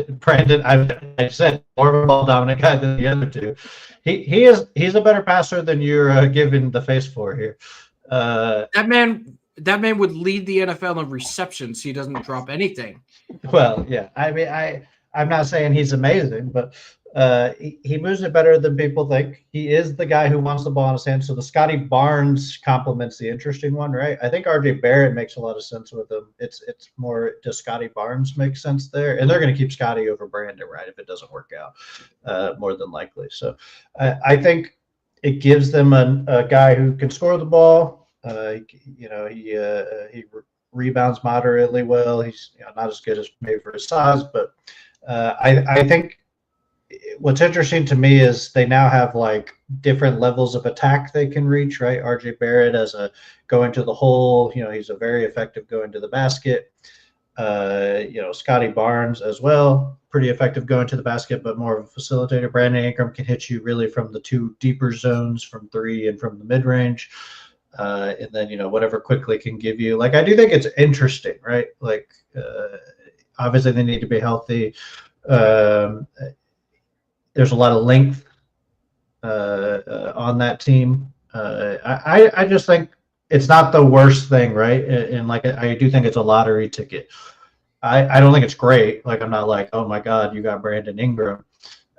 Brandon, I said more of a ball dominant guy than the other two. He's a better passer than you're giving the face for here. That man would lead the NFL in receptions. He doesn't drop anything. Well, yeah. I mean, I'm not saying he's amazing, but he moves it better than people think. He is the guy who wants the ball in his hand. So the Scotty Barnes compliments the interesting one, right? I think RJ Barrett makes a lot of sense with him. It's more, does Scotty Barnes make sense there? And they're going to keep Scotty over Brandon, right? If it doesn't work out, more than likely. So I think it gives them a guy who can score the ball. He rebounds moderately well. He's not as good as maybe for his size, but I think what's interesting to me is they now have like different levels of attack they can reach, right? RJ Barrett as a going to the hole, he's a very effective going to the basket. Scotty Barnes as well, pretty effective going to the basket, but more of a facilitator. Brandon Ingram can hit you really from the two deeper zones, from three and from the mid range. And then, whatever quickly can give you. Like, I do think it's interesting, right? Like, obviously they need to be healthy. There's a lot of length on that team. I just think it's not the worst thing, right? And like, I do think it's a lottery ticket. I don't think it's great. Like, I'm not like, oh my God, you got Brandon Ingram.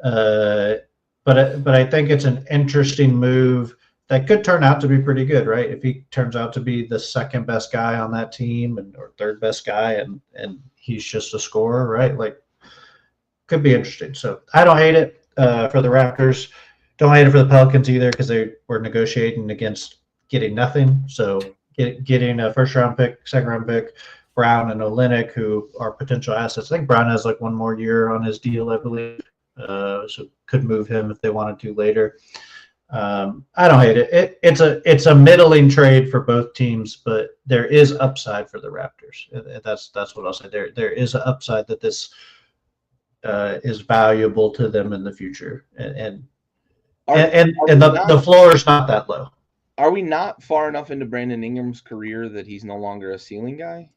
But I think it's an interesting move that could turn out to be pretty good, right? If he turns out to be the second best guy on that team or third best guy, and he's just a scorer, right? Like, could be interesting. So I don't hate it for the Raptors. Don't hate it for the Pelicans either, because they were negotiating against getting nothing. So getting a first round pick, second round pick, Brown and Olynyk, who are potential assets. I think Brown has like one more year on his deal, I believe. So could move him if they wanted to later. I don't hate it. It's a middling trade for both teams, but there is upside for the Raptors. That's what I'll say. There is an upside that this is valuable to them in the future, and the floor is not that low. Are we not far enough into Brandon Ingram's career that he's no longer a ceiling guy?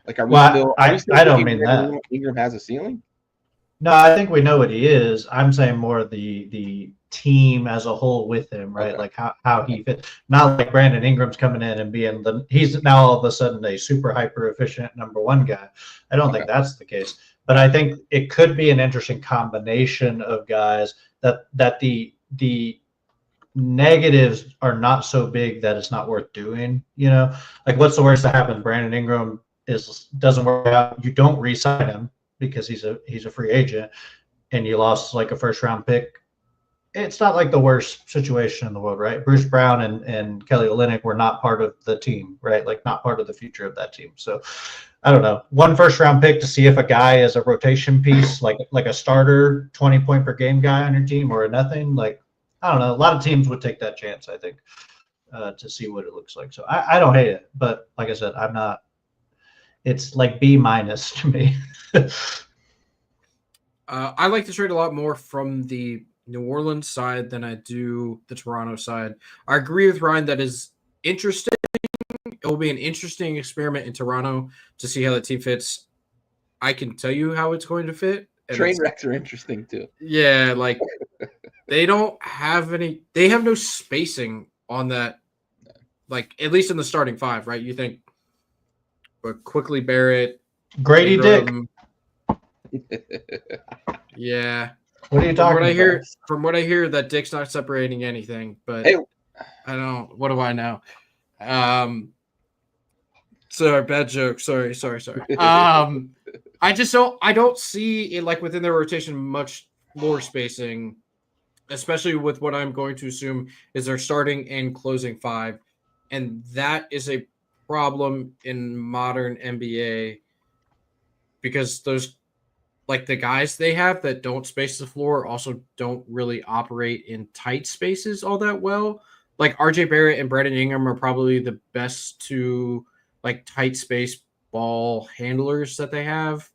Like, are we still? I don't mean that. Ingram has a ceiling. No, I think we know what he is. I'm saying more the team as a whole with him, right? Okay. Like how he fits. Not like Brandon Ingram's coming in and being he's now all of a sudden a super hyper efficient number one guy. I don't think that's the case. But I think it could be an interesting combination of guys that the negatives are not so big that it's not worth doing. Like, what's the worst that happens? Brandon Ingram doesn't work out. You don't re-sign him because he's a free agent, and you lost like a first round pick. It's not like the worst situation in the world, right? Bruce Brown and Kelly Olynyk were not part of the team, right? Like, not part of the future of that team. So I don't know. One first round pick to see if a guy is a rotation piece, like a starter 20 point per game guy on your team, or a nothing. Like, I don't know. A lot of teams would take that chance, I think, to see what it looks like. So I don't hate it, but like I said, I'm not. It's like B- to me. I like the trade a lot more from the New Orleans side than I do the Toronto side. I agree with Ryan that is interesting. It will be an interesting experiment in Toronto to see how the team fits. I can tell you how it's going to fit. Train wrecks are interesting too. Yeah, like they don't have any. They have no spacing on that. Like, at least in the starting five, right? You think, but quickly Barrett, Grady Dick. Yeah. What are you talking about? From what I hear, that Dick's not separating anything, but hey. I don't. What do I know? Sorry, bad joke. Sorry. I don't see it like within their rotation much floor spacing, especially with what I'm going to assume is their starting and closing five, and that is a problem in modern NBA because those like the guys they have that don't space the floor also don't really operate in tight spaces all that well. Like RJ Barrett and Brandon Ingram are probably the best two like tight space ball handlers that they have.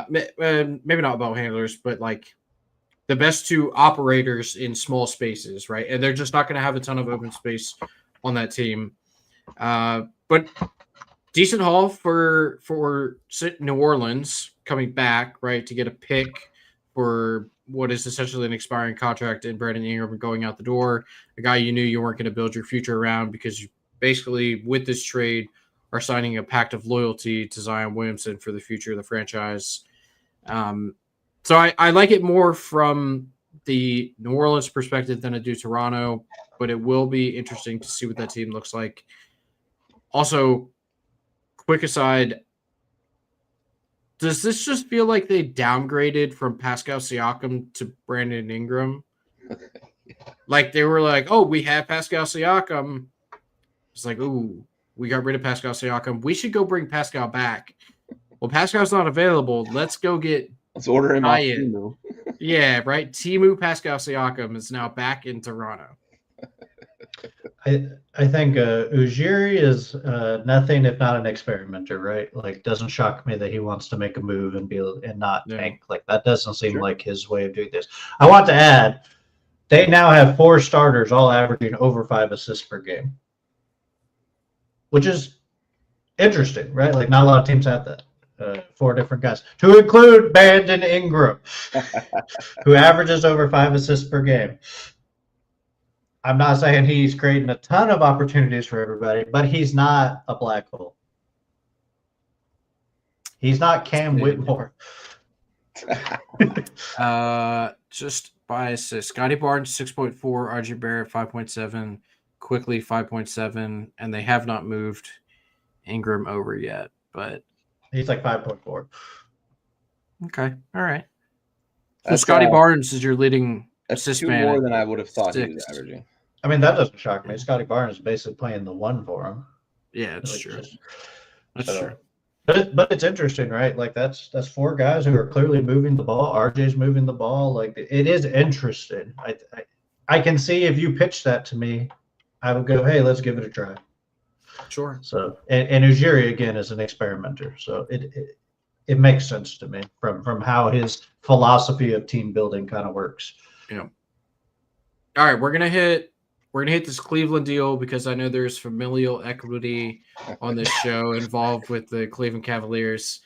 Maybe not ball handlers, but like the best two operators in small spaces, right? And they're just not going to have a ton of open space on that team. But decent haul for New Orleans coming back, right, to get a pick for what is essentially an expiring contract in Brandon Ingram going out the door, a guy you knew you weren't going to build your future around because you basically, with this trade, are signing a pact of loyalty to Zion Williamson for the future of the franchise. So I like it more from the New Orleans perspective than I do Toronto, but it will be interesting to see what that team looks like. Also, quick aside, does this just feel like they downgraded from Pascal Siakam to Brandon Ingram? Like they were like, oh, we have Pascal Siakam. It's like, ooh, we got rid of Pascal Siakam. We should go bring Pascal back. Well, Pascal's not available. Let's order him off Timu. Timu. Yeah, right. Timu Pascal Siakam is now back in Toronto. I think Ujiri is nothing if not an experimenter, right? Like, doesn't shock me that he wants to make a move and not tank. Like, that doesn't seem like his way of doing this. I want to add, they now have 4 starters, all averaging over 5 assists per game, which is interesting, right? Like, not a lot of teams have that. 4 different guys, to include Brandon Ingram, who averages over 5 assists per game. I'm not saying he's creating a ton of opportunities for everybody, but he's not a black hole. He's not Cam Whitmore. Just by assist. Scotty Barnes 6.4, RJ Barrett 5.7, Quickly 5.7, and they have not moved Ingram over yet, but he's like 5.4. Okay, all right. So Scotty Barnes is your leading assist 2 man. more than I would have thought he was averaging. I mean, that doesn't shock me. Scotty Barnes is basically playing the 1 for him. Yeah, it's true. That's true. But it's interesting, right? Like that's 4 guys who are clearly moving the ball. RJ's moving the ball. Like it is interesting. I can see if you pitched that to me, I would go, hey, let's give it a try. Sure. So and Ujiri again is an experimenter. So it makes sense to me from how his philosophy of team building kind of works. Yeah. All right, we're gonna hit this Cleveland deal because I know there's familial equity on this show involved with the Cleveland Cavaliers.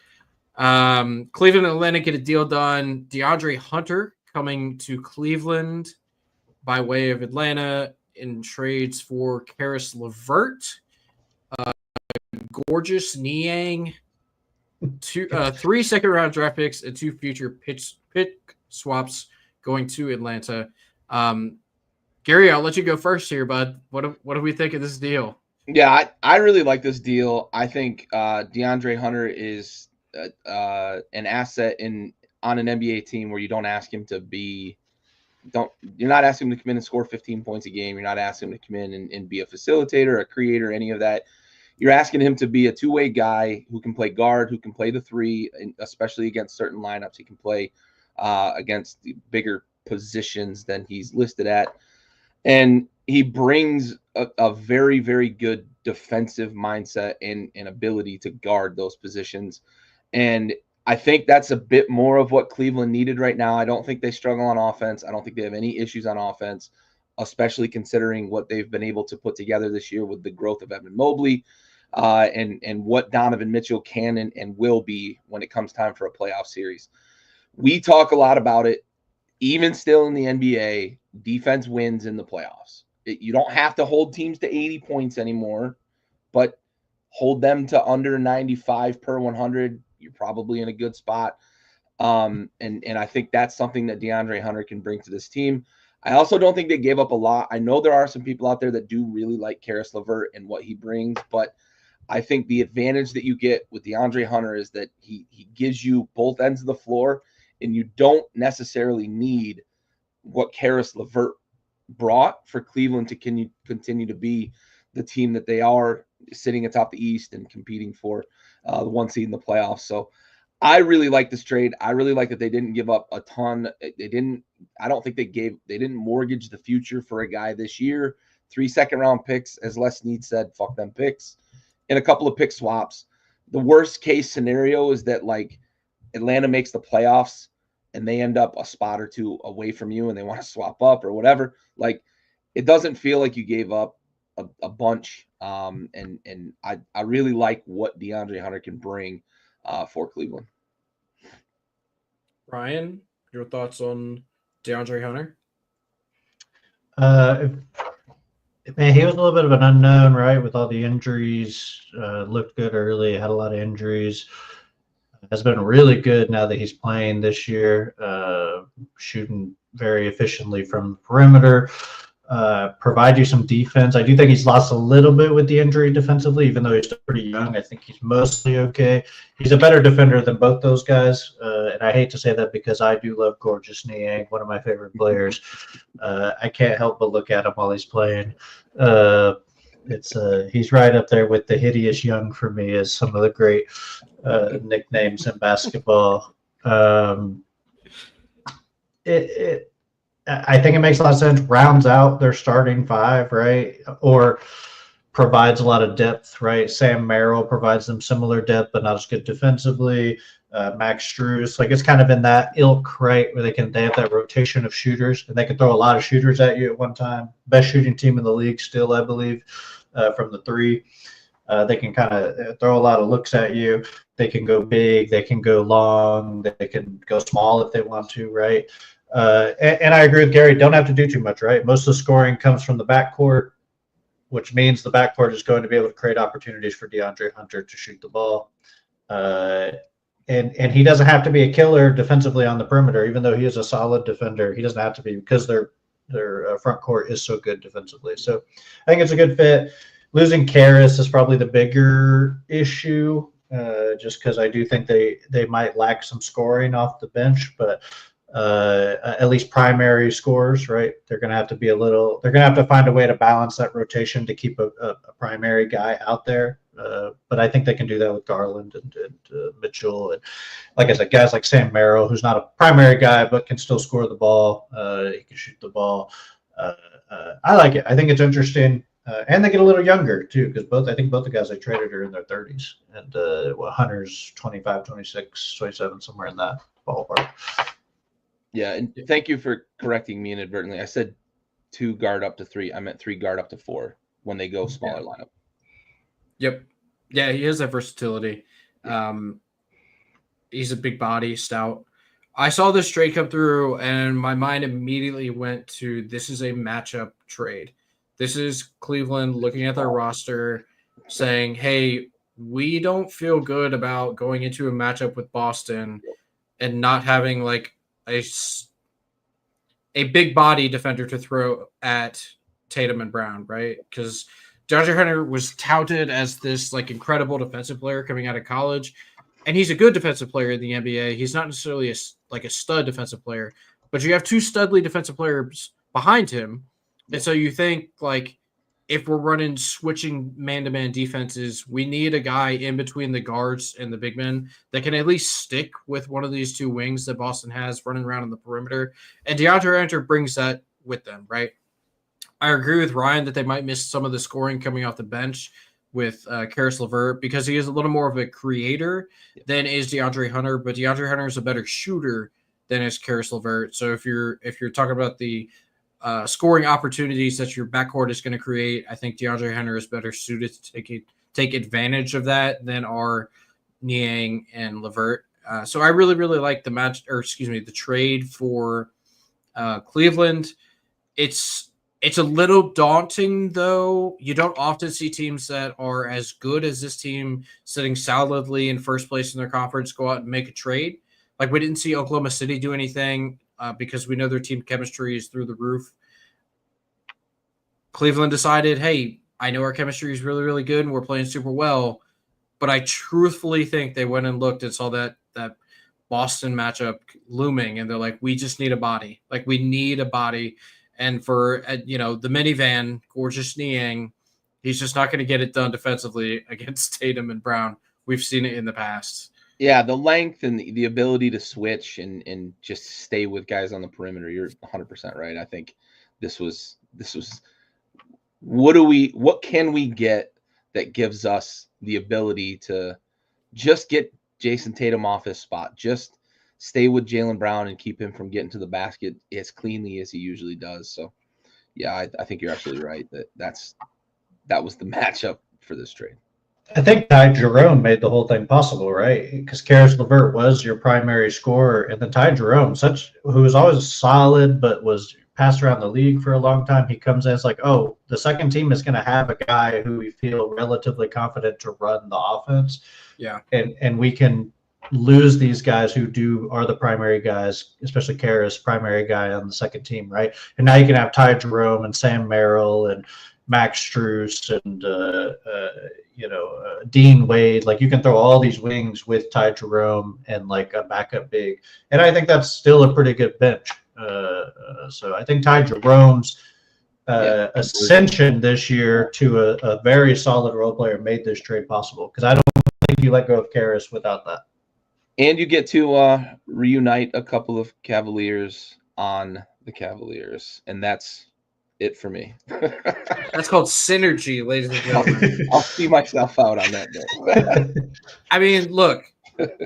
Cleveland and Atlanta get a deal done. DeAndre Hunter coming to Cleveland by way of Atlanta in trades for Karis LeVert, Gorgeous Niang, 3 second-round draft picks, and 2 future pick swaps going to Atlanta. Gary, I'll let you go first here, bud. What do we think of this deal? Yeah, I really like this deal. I think DeAndre Hunter is an asset on an NBA team where you don't ask him to be you're not asking him to come in and score 15 points a game. You're not asking him to come in and be a facilitator, a creator, any of that. You're asking him to be a 2-way guy who can play guard, who can play the 3, and especially against certain lineups. He can play against the bigger positions than he's listed at. And he brings a very, very good defensive mindset and ability to guard those positions. And I think that's a bit more of what Cleveland needed right now. I don't think they struggle on offense. I don't think they have any issues on offense, especially considering what they've been able to put together this year with the growth of Evan Mobley and what Donovan Mitchell can and will be when it comes time for a playoff series. We talk a lot about it. Even still in the NBA, defense wins in the playoffs. You don't have to hold teams to 80 points anymore, but hold them to under 95 per 100. You're probably in a good spot. And I think that's something that DeAndre Hunter can bring to this team. I also don't think they gave up a lot. I know there are some people out there that do really like Karis LeVert and what he brings, but I think the advantage that you get with DeAndre Hunter is that he gives you both ends of the floor, and you don't necessarily need what Karis LeVert brought for Cleveland to continue to be the team that they are, sitting atop the East and competing for the 1 seed in the playoffs. So I really like this trade. I really like that they didn't give up a ton. They didn't. I don't think they didn't mortgage the future for a guy this year. 3 second-round picks, as Les Snead said, fuck them picks, and a couple of pick swaps. The worst case scenario is that like Atlanta makes the playoffs and they end up a spot or two away from you and they want to swap up or whatever. Like it doesn't feel like you gave up a bunch. And I really like what DeAndre Hunter can bring for Cleveland. Ryan, your thoughts on DeAndre Hunter? Man, he was a little bit of an unknown, right? With all the injuries, looked good early, had a lot of injuries. Has been really good now that he's playing this year, shooting very efficiently from the perimeter. Provide you some defense. I do think he's lost a little bit with the injury defensively, even though he's still pretty young. I think he's mostly okay. He's a better defender than both those guys. And I hate to say that because I do love Gorgeous Niang, one of my favorite players. I can't help but look at him while he's playing. He's right up there with the Hideous Young for me as some of the great nicknames in basketball. I think it makes a lot of sense. Rounds out their starting five, right? Or provides a lot of depth, right? Sam Merrill provides them similar depth, but not as good defensively. Max Strus, like it's kind of in that ilk, right? Where they have that rotation of shooters and they can throw a lot of shooters at you at one time. Best shooting team in the league still, I believe, from the three. They can kind of throw a lot of looks at you. They can go big. They can go long. They can go small if they want to, right? And I agree with Gary. Don't have to do too much, right? Most of the scoring comes from the backcourt, which means the backcourt is going to be able to create opportunities for DeAndre Hunter to shoot the ball. And he doesn't have to be a killer defensively on the perimeter, even though he is a solid defender. He doesn't have to be because their front court is so good defensively. So I think it's a good fit. Losing Karras is probably the bigger issue, just because I do think they might lack some scoring off the bench, but at least primary scores, right? They're going to have to find a way to balance that rotation to keep a primary guy out there. But I think they can do that with Garland and Mitchell. And like I said, guys like Sam Merrill, who's not a primary guy, but can still score the ball. He can shoot the ball. I like it. I think it's interesting. And they get a little younger too, because I think both the guys they traded are in their 30s. And Hunter's 25, 26, 27, somewhere in that ballpark. Yeah, and thank you for correcting me inadvertently. I said 2 guard up to 3. I meant 3 guard up to 4 when they go smaller lineup. Yep. Yeah, he has that versatility. He's a big body, stout. I saw this trade come through, and my mind immediately went to this is a matchup trade. This is Cleveland looking at their roster, saying, hey, we don't feel good about going into a matchup with Boston and not having like a big body defender to throw at Tatum and Brown, right? Because DeAndre Hunter was touted as this like incredible defensive player coming out of college, and he's a good defensive player in the NBA. He's not necessarily a stud defensive player, but you have 2 studly defensive players behind him, and so you think like if we're running switching man-to-man defenses, we need a guy in between the guards and the big men that can at least stick with one of these 2 wings that Boston has running around on the perimeter. And DeAndre Hunter brings that with them, right? I agree with Ryan that they might miss some of the scoring coming off the bench with Karis LeVert because he is a little more of a creator than is DeAndre Hunter, but DeAndre Hunter is a better shooter than is Karis LeVert. So if you're talking about the scoring opportunities that your backcourt is going to create, I think DeAndre Hunter is better suited to take advantage of that than are Niang and LeVert. So I really, really like the trade for Cleveland. It's a little daunting, though. You don't often see teams that are as good as this team sitting solidly in first place in their conference go out and make a trade. Like we didn't see Oklahoma City do anything because we know their team chemistry is through the roof. Cleveland decided, hey, I know our chemistry is really, really good and we're playing super well, but I truthfully think they went and looked and saw that Boston matchup looming, and they're like, we just need a body. Like we need a body. And for, the minivan, Gorgeous Niang, he's just not going to get it done defensively against Tatum and Brown. We've seen it in the past. Yeah, the length and the ability to switch and just stay with guys on the perimeter. You're 100% right. I think this was what can we get that gives us the ability to just get Jason Tatum off his spot, just stay with Jaylen Brown and keep him from getting to the basket as cleanly as he usually does. So yeah, I think you're absolutely right that was the matchup for this trade. I think Ty Jerome made the whole thing possible, right? Because Karis LeVert was your primary scorer, and then Ty Jerome, who was always solid but was passed around the league for a long time, he comes in, it's like, oh, the second team is going to have a guy who we feel relatively confident to run the offense. Yeah. And we can lose these guys who are the primary guys, especially Karis, primary guy on the second team, right? And now you can have Ty Jerome and Sam Merrill and Max Strus and Dean Wade. Like, you can throw all these wings with Ty Jerome and like a backup big, and I think that's still a pretty good bench. So I think Ty Jerome's ascension this year to a very solid role player made this trade possible, because I don't think you let go of Karis without that. And you get to reunite a couple of Cavaliers on the Cavaliers, and that's it for me. That's called synergy, ladies and gentlemen. I'll see myself out on that day. I mean, look,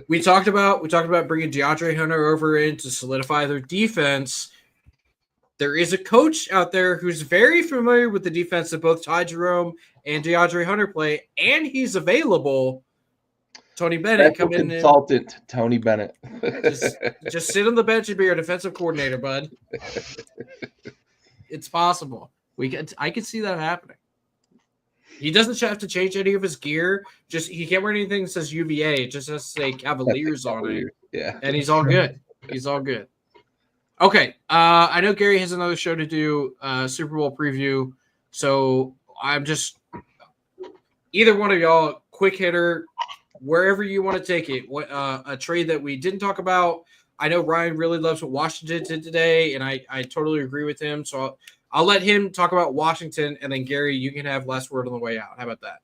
we talked about bringing DeAndre Hunter over in to solidify their defense. There is a coach out there who's very familiar with the defense that both Ty Jerome and DeAndre Hunter play, and he's available. Tony Bennett come in. Consultant Tony Bennett. just sit on the bench and be your defensive coordinator, bud. It's possible. I could see that happening. He doesn't have to change any of his gear. He can't wear anything that says UVA. It just has to say Cavaliers on it. Yeah. And he's all good. He's all good. Okay. I know Gary has another show to do, Super Bowl preview. So I'm just either one of y'all, quick hitter, wherever you want to take it. What a trade that we didn't talk about. I know Ryan really loves what Washington did today, and I totally agree with him. So I'll let him talk about Washington, and then Gary, you can have last word on the way out. How about that?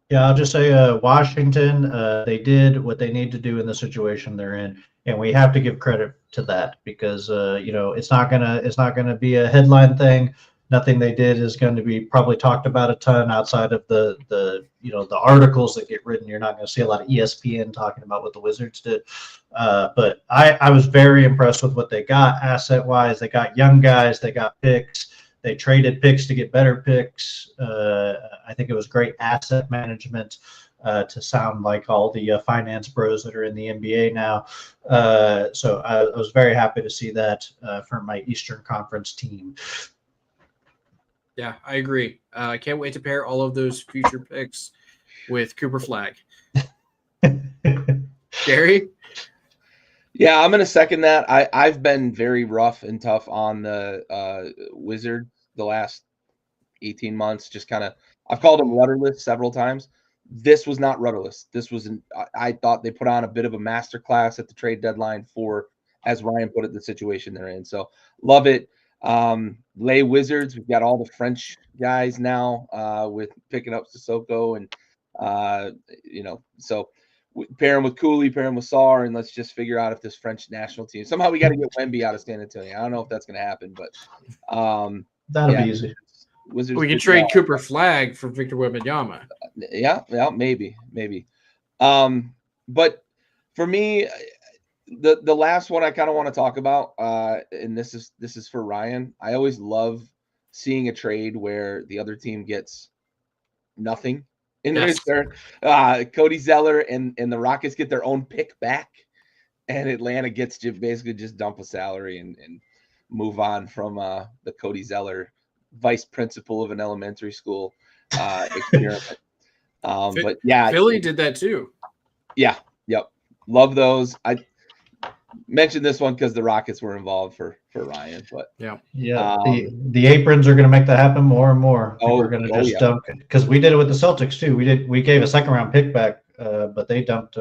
Yeah, I'll just say Washington, they did what they need to do in the situation they're in, and we have to give credit to that, because it's not gonna be a headline thing. Nothing they did is going to be probably talked about a ton outside of the articles that get written. You're not going to see a lot of ESPN talking about what the Wizards did. But I was very impressed with what they got asset-wise. They got young guys. They got picks. They traded picks to get better picks. I think it was great asset management, to sound like all the finance bros that are in the NBA now. So I was very happy to see that from my Eastern Conference team. Yeah, I agree. I can't wait to pair all of those future picks with Cooper Flag. Gary? Yeah, I'm going to second that. I've been very rough and tough on the Wizards the last 18 months. Just kind of, I've called them rudderless several times. This was not rudderless. I thought they put on a bit of a masterclass at the trade deadline for, as Ryan put it, the situation they're in. So love it. Lay Wizards. We've got all the French guys now with picking up Sissoko and so pair him with Cooley, pair him with Sarr, and let's just figure out if this French national team somehow we got to get Wemby out of San Antonio. I don't know if that's going to happen, but that'll be easy. Wizards we can trade Cooper Flag for Victor Wembanyama. Yeah, maybe. But for me, the last one I kind of want to talk about, and this is for Ryan. I always love seeing a trade where the other team gets nothing in return. Cody Zeller and the Rockets get their own pick back, and Atlanta gets to basically just dump a salary and move on from the Cody Zeller, vice principal of an elementary school experiment. But yeah, Philly did that too. Yeah, yep, love those. I mentioned this one because the Rockets were involved for Ryan, but yeah, the aprons are going to make that happen more and more. We're going to just dump it, because we did it with the Celtics too. We gave a second round pick back, but they dumped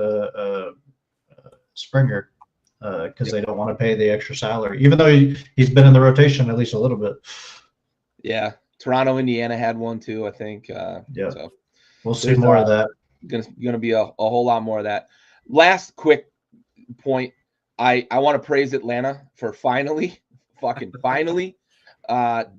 Springer because they don't want to pay the extra salary, even though he's been in the rotation at least a little bit. Yeah, Toronto, Indiana had one too, I think. So we'll see more of that. Gonna be a whole lot more of that. Last quick point. I want to praise Atlanta for finally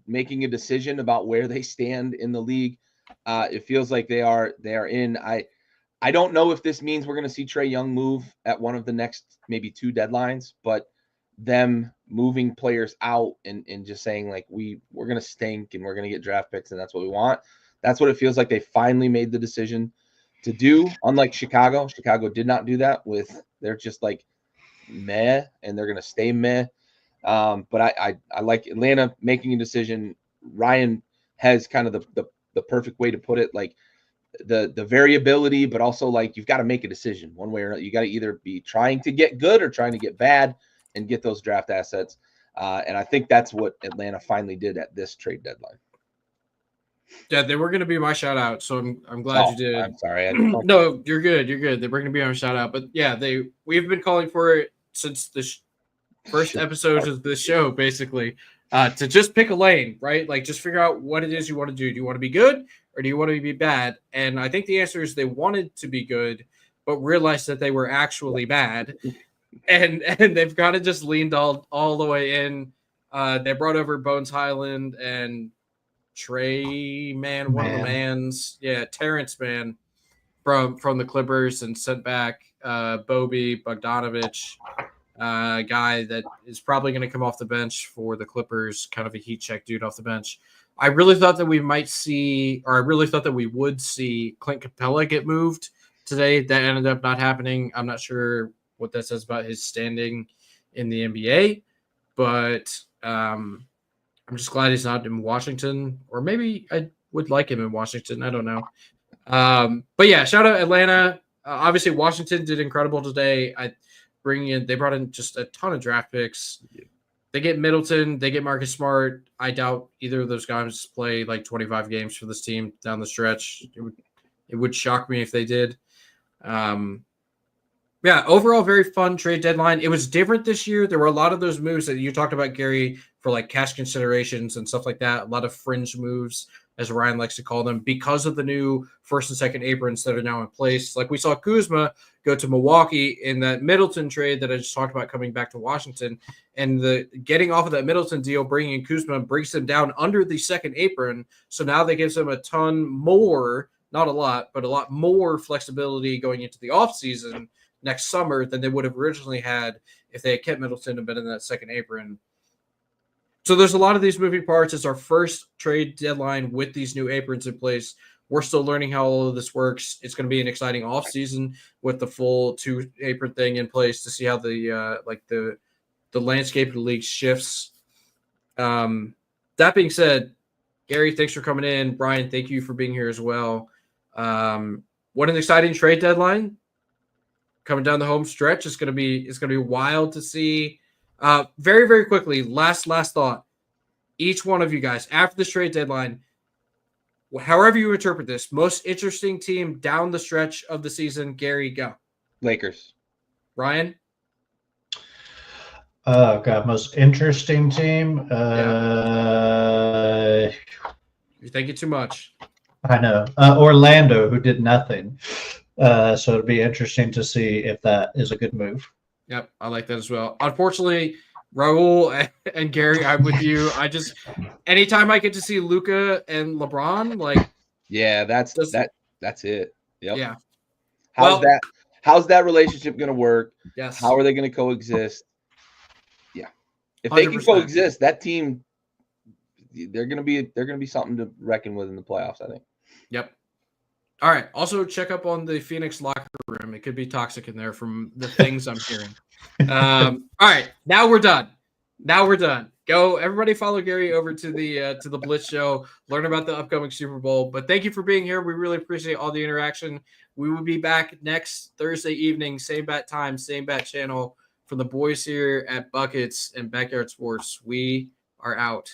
making a decision about where they stand in the league. It feels like they are in. I don't know if this means we're going to see Trae Young move at one of the next maybe 2 deadlines, but them moving players out and just saying like we're going to stink and we're going to get draft picks and that's what we want. That's what it feels like. They finally made the decision to do. Unlike Chicago did not do that. They're just like meh, and they're going to stay meh. But I like Atlanta making a decision. Ryan has kind of the perfect way to put it, like the variability, but also like you've got to make a decision one way or another. You got to either be trying to get good or trying to get bad and get those draft assets. And I think that's what Atlanta finally did at this trade deadline. Yeah, they were going to be my shout out, so I'm glad you did. I'm sorry. No, you're good. You're good. They were going to be our shout out, but yeah, we've been calling for it since the first episode of the show, basically, to just pick a lane, right? Like just figure out what it is you want to do. Do you want to be good or do you want to be bad? And I think the answer is they wanted to be good, but realized that they were actually bad, and they've kind of just leaned all the way in. They brought over Bones Highland and Trey one of the mans, Terrence Mann from the Clippers, and sent back Bogdanovich, a guy that is probably going to come off the bench for the Clippers, kind of a heat check dude off the bench. I really thought that we would see Clint Capella get moved today. That ended up not happening. I'm not sure what that says about his standing in the NBA, but I'm just glad he's not in Washington, or maybe I would like him in Washington. I don't know. But yeah, shout out Atlanta. Obviously, Washington did incredible today. They brought in just a ton of draft picks. They get Middleton. They get Marcus Smart. I doubt either of those guys play like 25 games for this team down the stretch. It would shock me if they did. Yeah, overall, very fun trade deadline. It was different this year. There were a lot of those moves that you talked about, Gary, for like cash considerations and stuff like that. A lot of fringe moves, as Ryan likes to call them, because of the new first and second aprons that are now in place. Like we saw Kuzma go to Milwaukee in that Middleton trade that I just talked about coming back to Washington. And the getting off of that Middleton deal, bringing in Kuzma brings them down under the second apron. So now that gives them a ton more, not a lot, but a lot more flexibility going into the offseason next summer than they would have originally had if they had kept Middleton and been in that second apron. So there's a lot of these moving parts. It's our first trade deadline with these new aprons in place. We're still learning how all of this works. It's going to be an exciting offseason with the full 2 apron thing in place to see how the landscape of the league shifts. That being said, Gary, thanks for coming in. Brian, thank you for being here as well. What an exciting trade deadline coming down the home stretch. It's going to be wild to see. Very, very quickly, last thought. Each one of you guys, after this trade deadline, however you interpret this, most interesting team down the stretch of the season. Gary, go. Lakers. Ryan? Oh, God, most interesting team? You're thinking too much. I know. Orlando, who did nothing. So it'd be interesting to see if that is a good move. Yep, I like that as well. Unfortunately, Raul and Gary, I'm with you. Anytime I get to see Luka and LeBron, like, yeah, that's it. Yep. Yeah. How's that relationship going to work? Yes. How are they going to coexist? Yeah. If they can 100%. coexist, that team, they're going to be something to reckon with in the playoffs, I think. Yep. All right. Also, check up on the Phoenix locker room. It could be toxic in there from the things I'm hearing. All right. Now we're done. Go, everybody, follow Gary over to the Blitz Show. Learn about the upcoming Super Bowl. But thank you for being here. We really appreciate all the interaction. We will be back next Thursday evening, same bat time, same bat channel. For the boys here at Buckets and Backyard Sports, we are out.